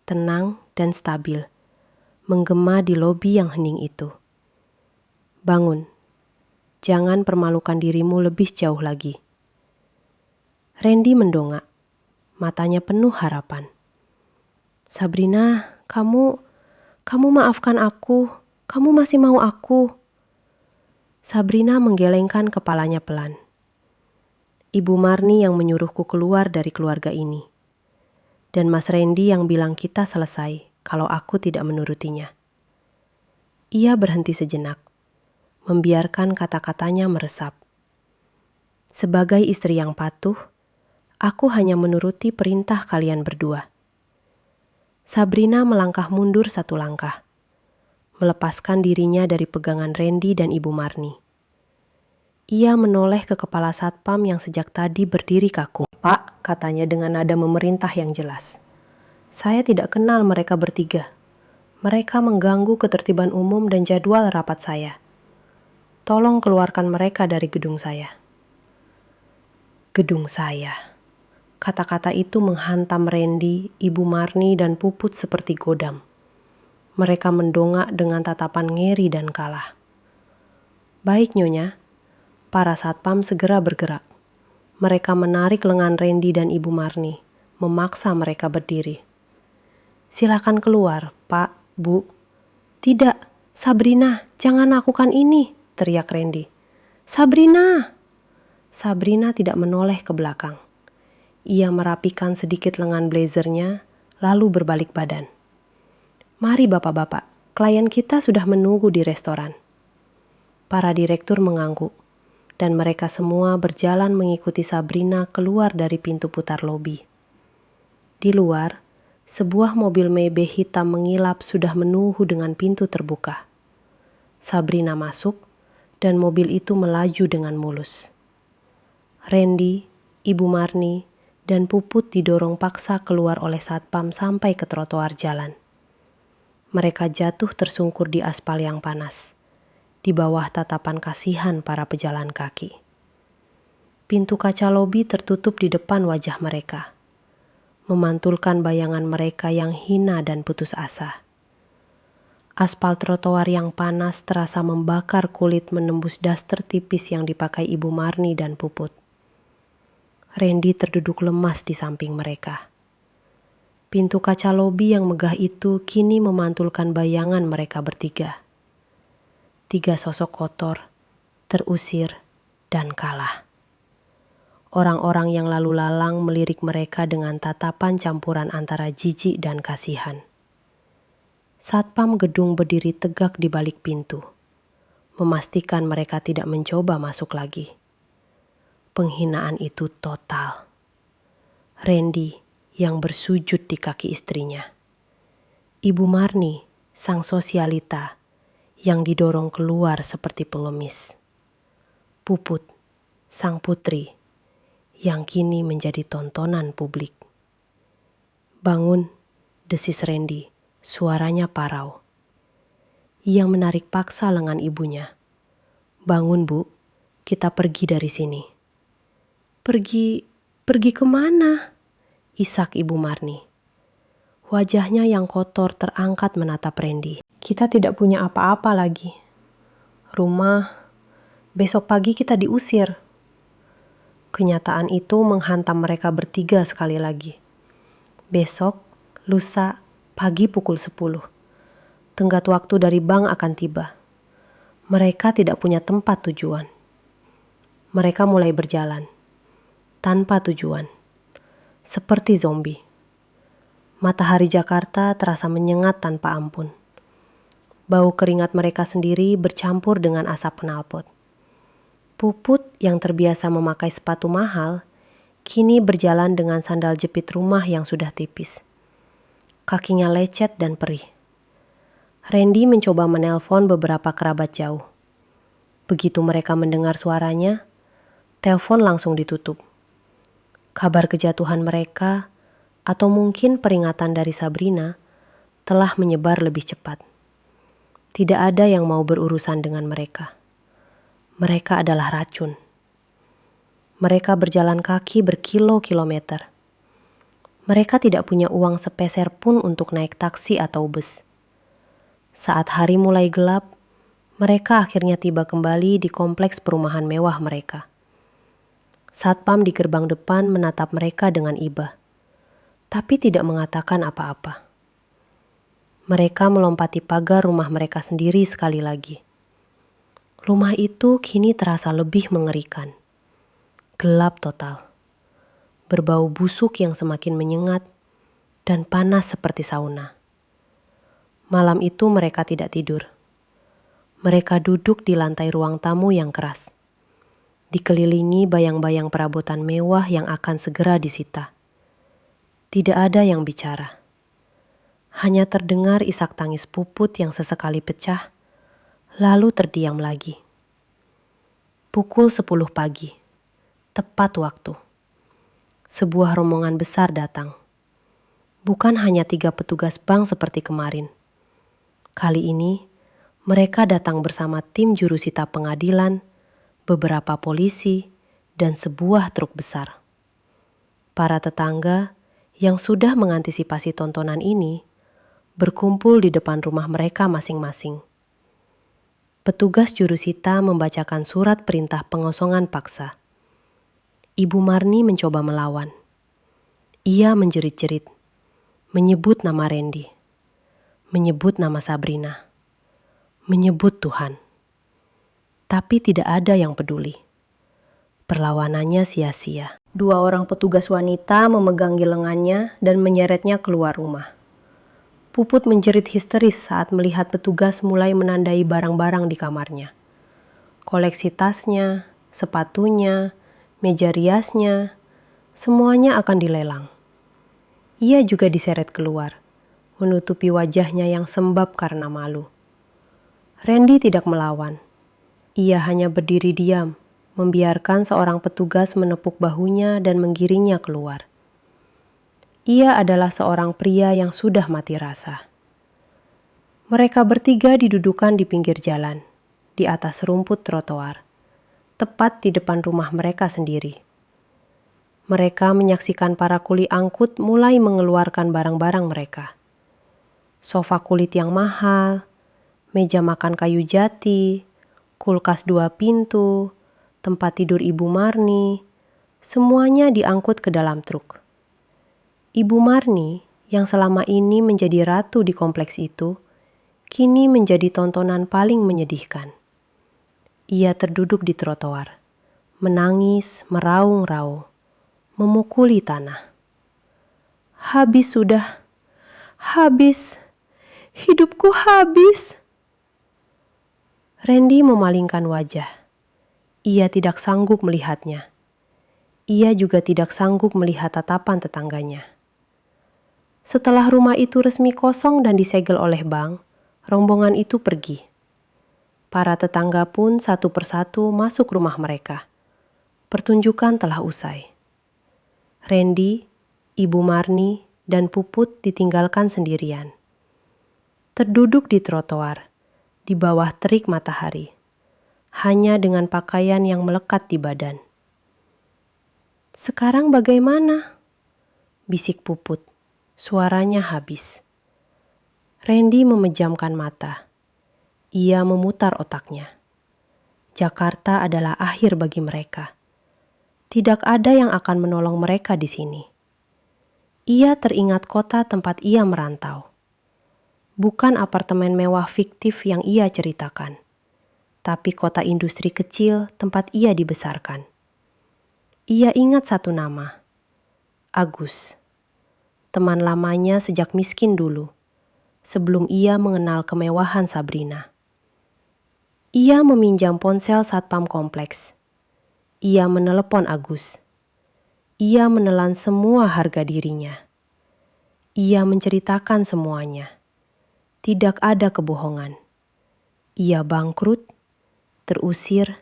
[SPEAKER 1] tenang dan stabil. menggema di lobi yang hening itu. Bangun, jangan permalukan dirimu lebih jauh lagi. Randy mendongak, matanya penuh harapan. Sabrina, kamu maafkan aku, kamu masih mau aku. Sabrina menggelengkan kepalanya pelan. Ibu Marni yang menyuruhku keluar dari keluarga ini. Dan Mas Randy yang bilang kita selesai kalau aku tidak menurutinya. Ia berhenti sejenak, membiarkan kata-katanya meresap. Sebagai istri yang patuh, aku hanya menuruti perintah kalian berdua. Sabrina melangkah mundur satu langkah, melepaskan dirinya dari pegangan Randy dan Ibu Marni. Ia menoleh ke kepala satpam yang sejak tadi berdiri kaku. Pak, katanya dengan nada memerintah yang jelas. Saya tidak kenal mereka bertiga. Mereka mengganggu ketertiban umum dan jadwal rapat saya. Tolong keluarkan mereka dari gedung saya. Gedung saya. Kata-kata itu menghantam Randy, Ibu Marni, dan Puput seperti godam. Mereka mendongak dengan tatapan ngeri dan kalah. Baik, Nyonya. Para satpam segera bergerak. Mereka menarik lengan Randy dan Ibu Marni, memaksa mereka berdiri. Silakan keluar, Pak, Bu. Tidak, Sabrina, jangan lakukan ini, teriak Randy. Sabrina! Sabrina tidak menoleh ke belakang. Ia merapikan sedikit lengan blazernya, lalu berbalik badan. Mari bapak-bapak, klien kita sudah menunggu di restoran. Para direktur mengangguk, dan mereka semua berjalan mengikuti Sabrina keluar dari pintu putar lobi. Di luar, sebuah mobil Maybach hitam mengilap sudah menunggu dengan pintu terbuka. Sabrina masuk, dan mobil itu melaju dengan mulus. Randy, Ibu Marni, dan Puput didorong paksa keluar oleh satpam sampai ke trotoar jalan. Mereka jatuh tersungkur di aspal yang panas, di bawah tatapan kasihan para pejalan kaki. Pintu kaca lobi tertutup di depan wajah mereka, memantulkan bayangan mereka yang hina dan putus asa. Aspal trotoar yang panas terasa membakar kulit menembus daster tipis yang dipakai Ibu Marni dan Puput. Randy terduduk lemas di samping mereka. Pintu kaca lobi yang megah itu kini memantulkan bayangan mereka bertiga. 3 sosok kotor, terusir, dan kalah. Orang-orang yang lalu lalang melirik mereka dengan tatapan campuran antara jijik dan kasihan. Satpam gedung berdiri tegak di balik pintu, memastikan mereka tidak mencoba masuk lagi. Penghinaan itu total. Randy yang bersujud di kaki istrinya. Ibu Marni, sang sosialita, yang didorong keluar seperti pengemis. Puput, sang putri, yang kini menjadi tontonan publik. Bangun, desis Randy, suaranya parau. Ia menarik paksa lengan ibunya. Bangun, Bu, kita pergi dari sini. Pergi kemana? Isak Ibu Marni. Wajahnya yang kotor terangkat menatap Randy. Kita tidak punya apa-apa lagi. Rumah, besok pagi kita diusir. Kenyataan itu menghantam mereka bertiga sekali lagi. Besok, lusa, pagi pukul 10. Tenggat waktu dari bank akan tiba. Mereka tidak punya tempat tujuan. Mereka mulai berjalan, tanpa tujuan, seperti zombie. Matahari Jakarta terasa menyengat tanpa ampun. Bau keringat mereka sendiri bercampur dengan asap knalpot. Puput yang terbiasa memakai sepatu mahal, kini berjalan dengan sandal jepit rumah yang sudah tipis. Kakinya lecet dan perih. Randy mencoba menelpon beberapa kerabat jauh. Begitu mereka mendengar suaranya, telepon langsung ditutup. Kabar kejatuhan mereka, atau mungkin peringatan dari Sabrina, telah menyebar lebih cepat. Tidak ada yang mau berurusan dengan mereka. Mereka adalah racun. Mereka berjalan kaki berkilo-kilometer. Mereka tidak punya uang sepeser pun untuk naik taksi atau bus. Saat hari mulai gelap, mereka akhirnya tiba kembali di kompleks perumahan mewah mereka. Satpam di gerbang depan menatap mereka dengan iba, tapi tidak mengatakan apa-apa. Mereka melompati pagar rumah mereka sendiri sekali lagi. Rumah itu kini terasa lebih mengerikan. Gelap total. Berbau busuk yang semakin menyengat dan panas seperti sauna. Malam itu mereka tidak tidur. Mereka duduk di lantai ruang tamu yang keras, dikelilingi bayang-bayang perabotan mewah yang akan segera disita. Tidak ada yang bicara. Hanya terdengar isak tangis Puput yang sesekali pecah, lalu terdiam lagi. Pukul 10 pagi, tepat waktu. Sebuah rombongan besar datang. Bukan hanya 3 petugas bank seperti kemarin. Kali ini, mereka datang bersama tim jurusita pengadilan, beberapa polisi, dan sebuah truk besar. Para tetangga yang sudah mengantisipasi tontonan ini berkumpul di depan rumah mereka masing-masing. Petugas jurusita membacakan surat perintah pengosongan paksa. Ibu Marni mencoba melawan. Ia menjerit-jerit, menyebut nama Randy, menyebut nama Sabrina, menyebut Tuhan. Tapi tidak ada yang peduli. Perlawanannya sia-sia. 2 orang petugas wanita memegangi lengannya dan menyeretnya keluar rumah. Puput menjerit histeris saat melihat petugas mulai menandai barang-barang di kamarnya. Koleksi tasnya, sepatunya, meja riasnya, semuanya akan dilelang. Ia juga diseret keluar, menutupi wajahnya yang sembab karena malu. Randy tidak melawan. Ia hanya berdiri diam, membiarkan seorang petugas menepuk bahunya dan menggiringnya keluar. Ia adalah seorang pria yang sudah mati rasa. Mereka bertiga didudukan di pinggir jalan, di atas rumput trotoar, tepat di depan rumah mereka sendiri. Mereka menyaksikan para kuli angkut mulai mengeluarkan barang-barang mereka. Sofa kulit yang mahal, meja makan kayu jati, kulkas 2 pintu, tempat tidur Ibu Marni, semuanya diangkut ke dalam truk. Ibu Marni, yang selama ini menjadi ratu di kompleks itu, kini menjadi tontonan paling menyedihkan. Ia terduduk di trotoar, menangis, meraung-raung, memukuli tanah. Habis sudah, habis, hidupku habis. Randy memalingkan wajah. Ia tidak sanggup melihatnya. Ia juga tidak sanggup melihat tatapan tetangganya. Setelah rumah itu resmi kosong dan disegel oleh bank, rombongan itu pergi. Para tetangga pun satu persatu masuk rumah mereka. Pertunjukan telah usai. Randy, Ibu Marni, dan Puput ditinggalkan sendirian. Terduduk di trotoar, di bawah terik matahari, hanya dengan pakaian yang melekat di badan. "Sekarang bagaimana?" bisik Puput. Suaranya habis. Randy memejamkan mata. Ia memutar otaknya. Jakarta adalah akhir bagi mereka. Tidak ada yang akan menolong mereka di sini. Ia teringat kota tempat ia merantau. Bukan apartemen mewah fiktif yang ia ceritakan, tapi kota industri kecil tempat ia dibesarkan. Ia ingat satu nama, Agus. Teman lamanya sejak miskin dulu, sebelum ia mengenal kemewahan Sabrina. Ia meminjam ponsel satpam kompleks. Ia menelepon Agus. Ia menelan semua harga dirinya. Ia menceritakan semuanya. Tidak ada kebohongan. Ia bangkrut, terusir,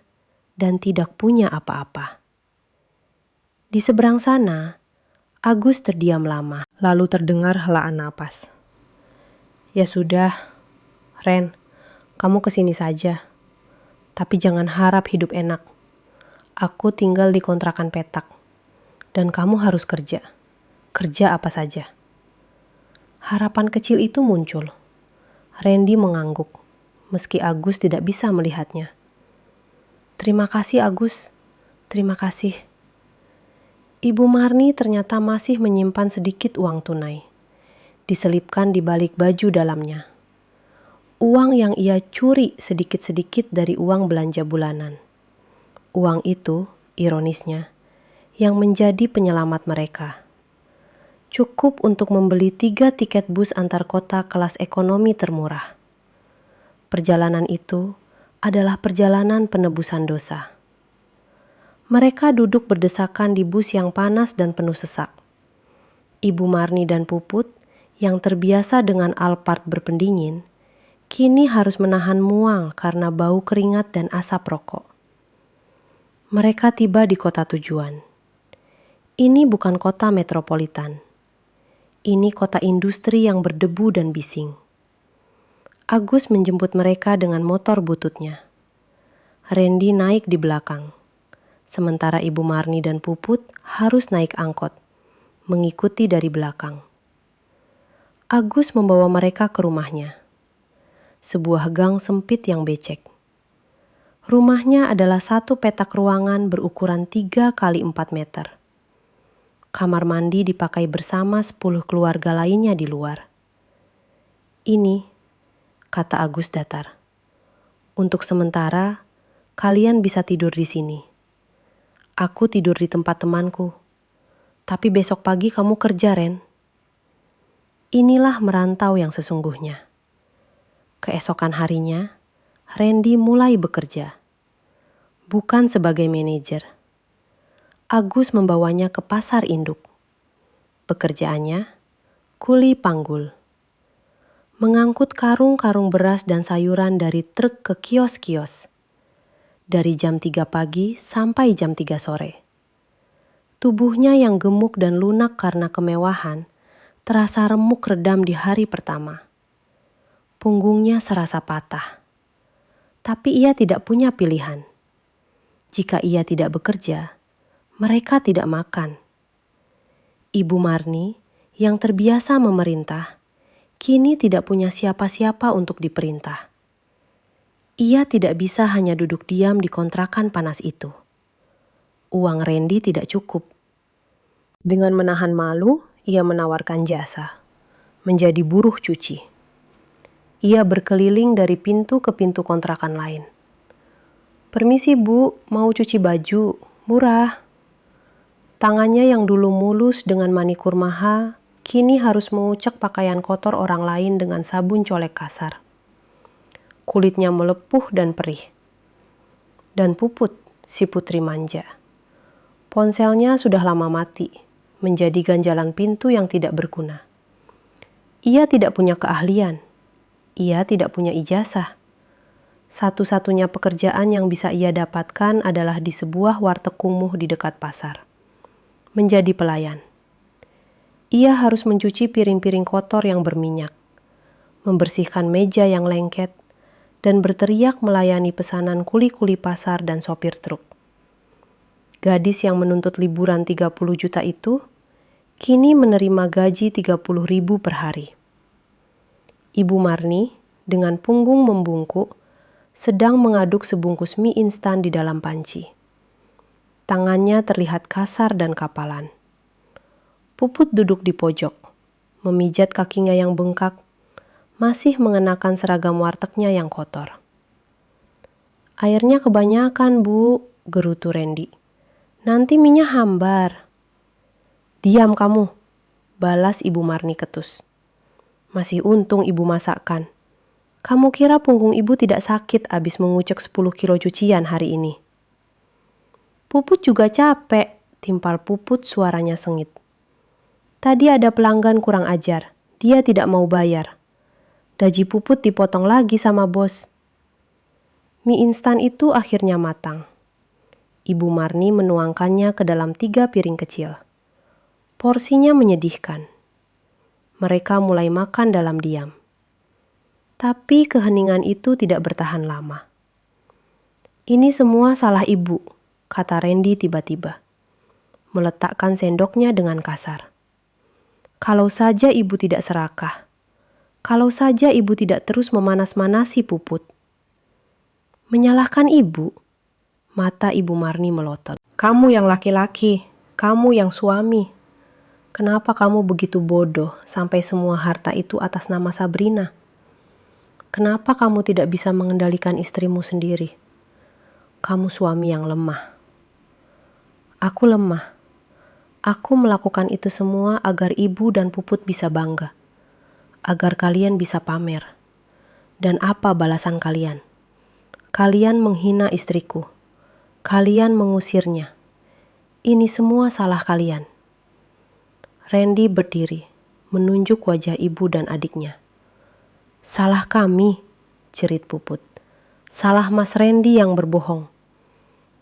[SPEAKER 1] dan tidak punya apa-apa. Di seberang sana, Agus terdiam lama, lalu terdengar helaan napas. "Ya sudah, Ren, kamu kesini saja. Tapi jangan harap hidup enak. Aku tinggal di kontrakan petak. Dan kamu harus kerja. Kerja apa saja." Harapan kecil itu muncul. Randy mengangguk, meski Agus tidak bisa melihatnya. Terima kasih Agus, terima kasih. Ibu Marni ternyata masih menyimpan sedikit uang tunai, diselipkan di balik baju dalamnya. Uang yang ia curi sedikit-sedikit dari uang belanja bulanan. Uang itu, ironisnya, yang menjadi penyelamat mereka. Cukup untuk membeli 3 tiket bus antar kota kelas ekonomi termurah. Perjalanan itu adalah perjalanan penebusan dosa. Mereka duduk berdesakan di bus yang panas dan penuh sesak. Ibu Marni dan Puput yang terbiasa dengan Alphard berpendingin, kini harus menahan mual karena bau keringat dan asap rokok. Mereka tiba di kota tujuan. Ini bukan kota metropolitan. Ini kota industri yang berdebu dan bising. Agus menjemput mereka dengan motor bututnya. Randy naik di belakang. Sementara Ibu Marni dan Puput harus naik angkot, mengikuti dari belakang. Agus membawa mereka ke rumahnya. Sebuah gang sempit yang becek. Rumahnya adalah satu petak ruangan berukuran 3 kali 4 meter. Kamar mandi dipakai bersama 10 keluarga lainnya di luar. Ini, kata Agus datar. Untuk sementara, kalian bisa tidur di sini. Aku tidur di tempat temanku. Tapi besok pagi kamu kerja, Ren. Inilah merantau yang sesungguhnya. Keesokan harinya, Randy mulai bekerja. Bukan sebagai manajer. Agus membawanya ke pasar induk. Pekerjaannya, kuli panggul. Mengangkut karung-karung beras dan sayuran dari truk ke kios-kios. Dari jam 3 pagi sampai jam 3 sore. Tubuhnya yang gemuk dan lunak karena kemewahan, terasa remuk redam di hari pertama. Punggungnya serasa patah. Tapi ia tidak punya pilihan. Jika ia tidak bekerja, mereka tidak makan. Ibu Marni yang terbiasa memerintah, kini tidak punya siapa-siapa untuk diperintah. Ia tidak bisa hanya duduk diam di kontrakan panas itu. Uang Randy tidak cukup. Dengan menahan malu, ia menawarkan jasa, menjadi buruh cuci. Ia berkeliling dari pintu ke pintu kontrakan lain. Permisi Bu, mau cuci baju, murah. Tangannya yang dulu mulus dengan manikur maha, kini harus mengucek pakaian kotor orang lain dengan sabun colek kasar. Kulitnya melepuh dan perih. Dan Puput, si putri manja. Ponselnya sudah lama mati, menjadi ganjalan pintu yang tidak berguna. Ia tidak punya keahlian. Ia tidak punya ijazah. Satu-satunya pekerjaan yang bisa ia dapatkan adalah di sebuah warteg kumuh di dekat pasar. Menjadi pelayan. Ia harus mencuci piring-piring kotor yang berminyak, membersihkan meja yang lengket, dan berteriak melayani pesanan kuli-kuli pasar dan sopir truk. Gadis yang menuntut liburan 30 juta itu, kini menerima gaji 30.000 per hari. Ibu Marni, dengan punggung membungkuk, sedang mengaduk sebungkus mie instan di dalam panci. Tangannya terlihat kasar dan kapalan. Puput duduk di pojok, memijat kakinya yang bengkak, masih mengenakan seragam wartegnya yang kotor. Airnya kebanyakan, Bu, gerutu Randy. Nanti minyak hambar. Diam kamu, balas Ibu Marni ketus. Masih untung ibu masakkan. Kamu kira punggung ibu tidak sakit abis mengucek 10 kilo cucian hari ini? Puput juga capek, timpal Puput suaranya sengit. Tadi ada pelanggan kurang ajar, dia tidak mau bayar. Gaji Puput dipotong lagi sama bos. Mie instan itu akhirnya matang. Ibu Marni menuangkannya ke dalam 3 piring kecil. Porsinya menyedihkan. Mereka mulai makan dalam diam. Tapi keheningan itu tidak bertahan lama. Ini semua salah ibu, kata Randy tiba-tiba. Meletakkan sendoknya dengan kasar. Kalau saja ibu tidak serakah. Kalau saja ibu tidak terus memanas-manasi Puput. Menyalahkan ibu? Mata Ibu Marni melotot.
[SPEAKER 2] Kamu yang laki-laki, kamu yang suami. Kenapa kamu begitu bodoh sampai semua harta itu atas nama Sabrina? Kenapa kamu tidak bisa mengendalikan istrimu sendiri? Kamu suami yang lemah. Aku lemah. Aku melakukan itu semua agar ibu dan Puput bisa bangga. Agar kalian bisa pamer. Dan apa balasan kalian? Kalian menghina istriku. Kalian mengusirnya. Ini semua salah kalian. Randy berdiri, menunjuk wajah ibu dan adiknya. Salah kami, jerit Puput. Salah Mas Randy yang berbohong.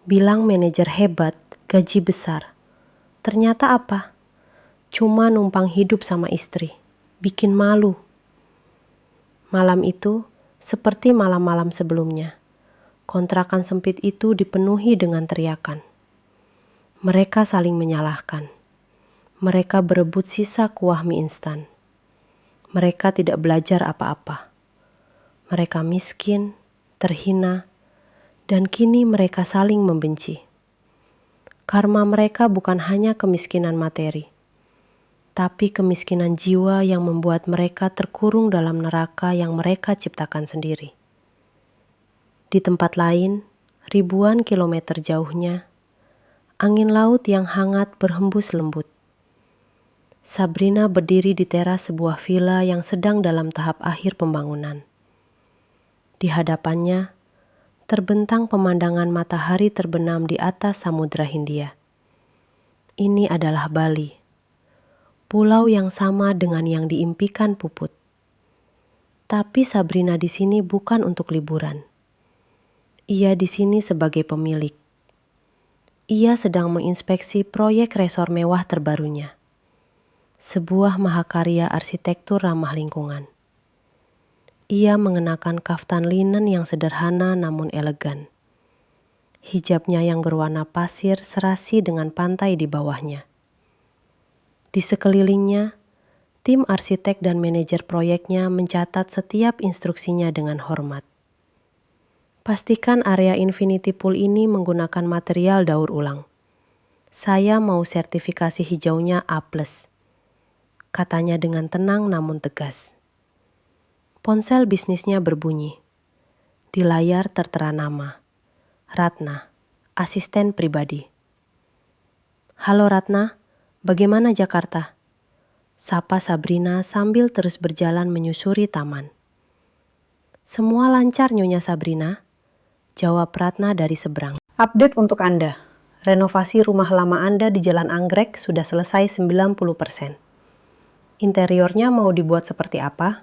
[SPEAKER 2] Bilang manajer hebat, gaji besar. Ternyata apa? Cuma numpang hidup sama istri. Bikin malu. Malam itu, seperti malam-malam sebelumnya, kontrakan sempit itu dipenuhi dengan teriakan. Mereka saling menyalahkan. Mereka berebut sisa kuah mie instan. Mereka tidak belajar apa-apa. Mereka miskin, terhina, dan kini mereka saling membenci. Karma mereka bukan hanya kemiskinan materi, tapi kemiskinan jiwa yang membuat mereka terkurung dalam neraka yang mereka ciptakan sendiri. Di tempat lain, ribuan kilometer jauhnya, angin laut yang hangat berhembus lembut. Sabrina berdiri di teras sebuah villa yang sedang dalam tahap akhir pembangunan. Di hadapannya, terbentang pemandangan matahari terbenam di atas Samudra Hindia. Ini adalah Bali, pulau yang sama dengan yang diimpikan Puput. Tapi Sabrina di sini bukan untuk liburan. Ia di sini sebagai pemilik. Ia sedang menginspeksi proyek resor mewah terbarunya. Sebuah mahakarya arsitektur ramah lingkungan. Ia mengenakan kaftan linen yang sederhana namun elegan. Hijabnya yang berwarna pasir serasi dengan pantai di bawahnya. Di sekelilingnya, tim arsitek dan manajer proyeknya mencatat setiap instruksinya dengan hormat. Pastikan area infinity pool ini menggunakan material daur ulang. Saya mau sertifikasi hijaunya A+, katanya dengan tenang namun tegas. Ponsel bisnisnya berbunyi. Di layar tertera nama, Ratna, asisten pribadi. Halo Ratna, bagaimana Jakarta? Sapa Sabrina sambil terus berjalan menyusuri taman. Semua lancar Nyonya Sabrina, jawab Ratna dari seberang. Update untuk Anda. Renovasi rumah lama Anda di Jalan Anggrek sudah selesai 90%. Interiornya mau dibuat seperti apa?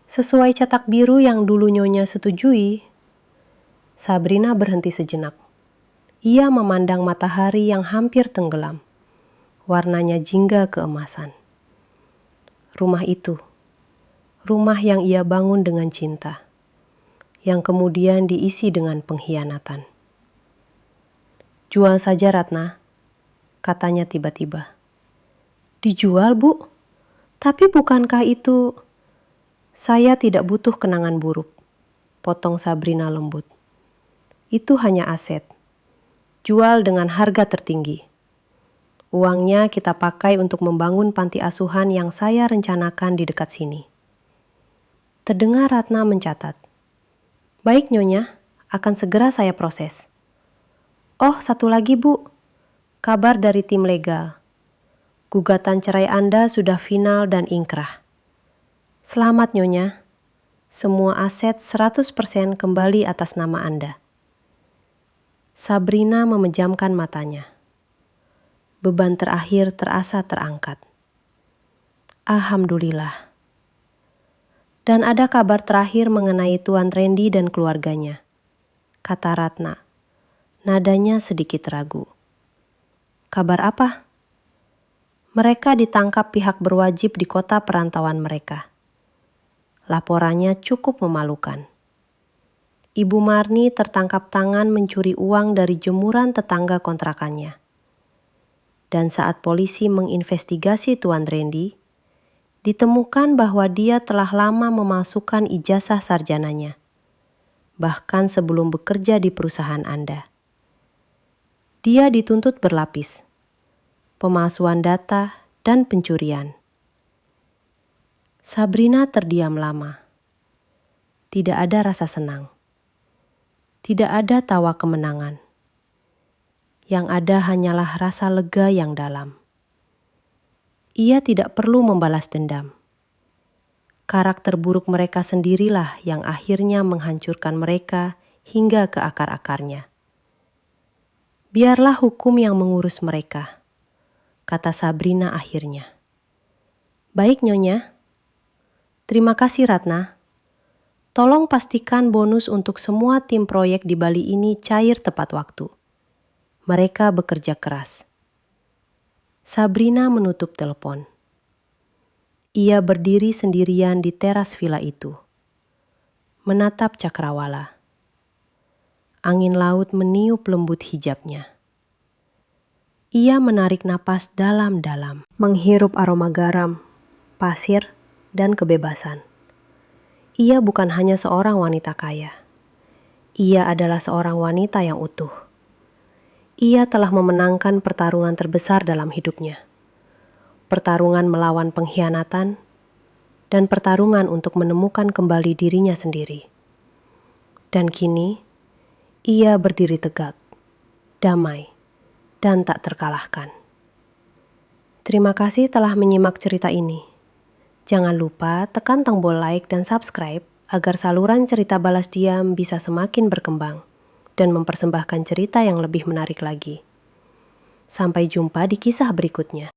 [SPEAKER 2] Sesuai cetak biru yang dulu Nyonya setujui. Sabrina berhenti sejenak. Ia memandang matahari yang hampir tenggelam. Warnanya jingga keemasan. Rumah itu, rumah yang ia bangun dengan cinta, yang kemudian diisi dengan pengkhianatan. Jual saja Ratna, katanya tiba-tiba. Dijual, Bu? Tapi bukankah itu... Saya tidak butuh kenangan buruk, potong Sabrina lembut. Itu hanya aset. Jual dengan harga tertinggi. Uangnya kita pakai untuk membangun panti asuhan yang saya rencanakan di dekat sini. Terdengar Ratna mencatat. Baik Nyonya, akan segera saya proses. Oh, satu lagi Bu. Kabar dari tim legal. Gugatan cerai Anda sudah final dan ingkrah. Selamat Nyonya, semua aset 100% kembali atas nama Anda. Sabrina memejamkan matanya. Beban terakhir terasa terangkat. Alhamdulillah. Dan ada kabar terakhir mengenai Tuan Randy dan keluarganya, kata Ratna. Nadanya sedikit ragu. Kabar apa? Mereka ditangkap pihak berwajib di kota perantauan mereka. Laporannya cukup memalukan. Ibu Marni tertangkap tangan mencuri uang dari jemuran tetangga kontrakannya. Dan saat polisi menginvestigasi Tuan Randy,
[SPEAKER 1] ditemukan bahwa dia telah lama memasukkan ijazah sarjananya, bahkan sebelum bekerja di perusahaan Anda. Dia dituntut berlapis, pemalsuan data, dan pencurian. Sabrina terdiam lama. Tidak ada rasa senang. Tidak ada tawa kemenangan. Yang ada hanyalah rasa lega yang dalam. Ia tidak perlu membalas dendam. Karakter buruk mereka sendirilah yang akhirnya menghancurkan mereka hingga ke akar-akarnya. Biarlah hukum yang mengurus mereka, kata Sabrina akhirnya. Baik, Nyonya. Terima kasih, Ratna. Tolong pastikan bonus untuk semua tim proyek di Bali ini cair tepat waktu. Mereka bekerja keras. Sabrina menutup telepon. Ia berdiri sendirian di teras villa itu, menatap cakrawala. Angin laut meniup lembut hijabnya. Ia menarik napas dalam-dalam, menghirup aroma garam, pasir, dan kebebasan. Ia bukan hanya seorang wanita kaya. Ia adalah seorang wanita yang utuh. Ia telah memenangkan pertarungan terbesar dalam hidupnya. Pertarungan melawan pengkhianatan, dan pertarungan untuk menemukan kembali dirinya sendiri. Dan kini, ia berdiri tegak, damai, dan tak terkalahkan. Terima kasih telah menyimak cerita ini. Jangan lupa tekan tombol like dan subscribe agar saluran cerita balas diam bisa semakin berkembang dan mempersembahkan cerita yang lebih menarik lagi. Sampai jumpa di kisah berikutnya.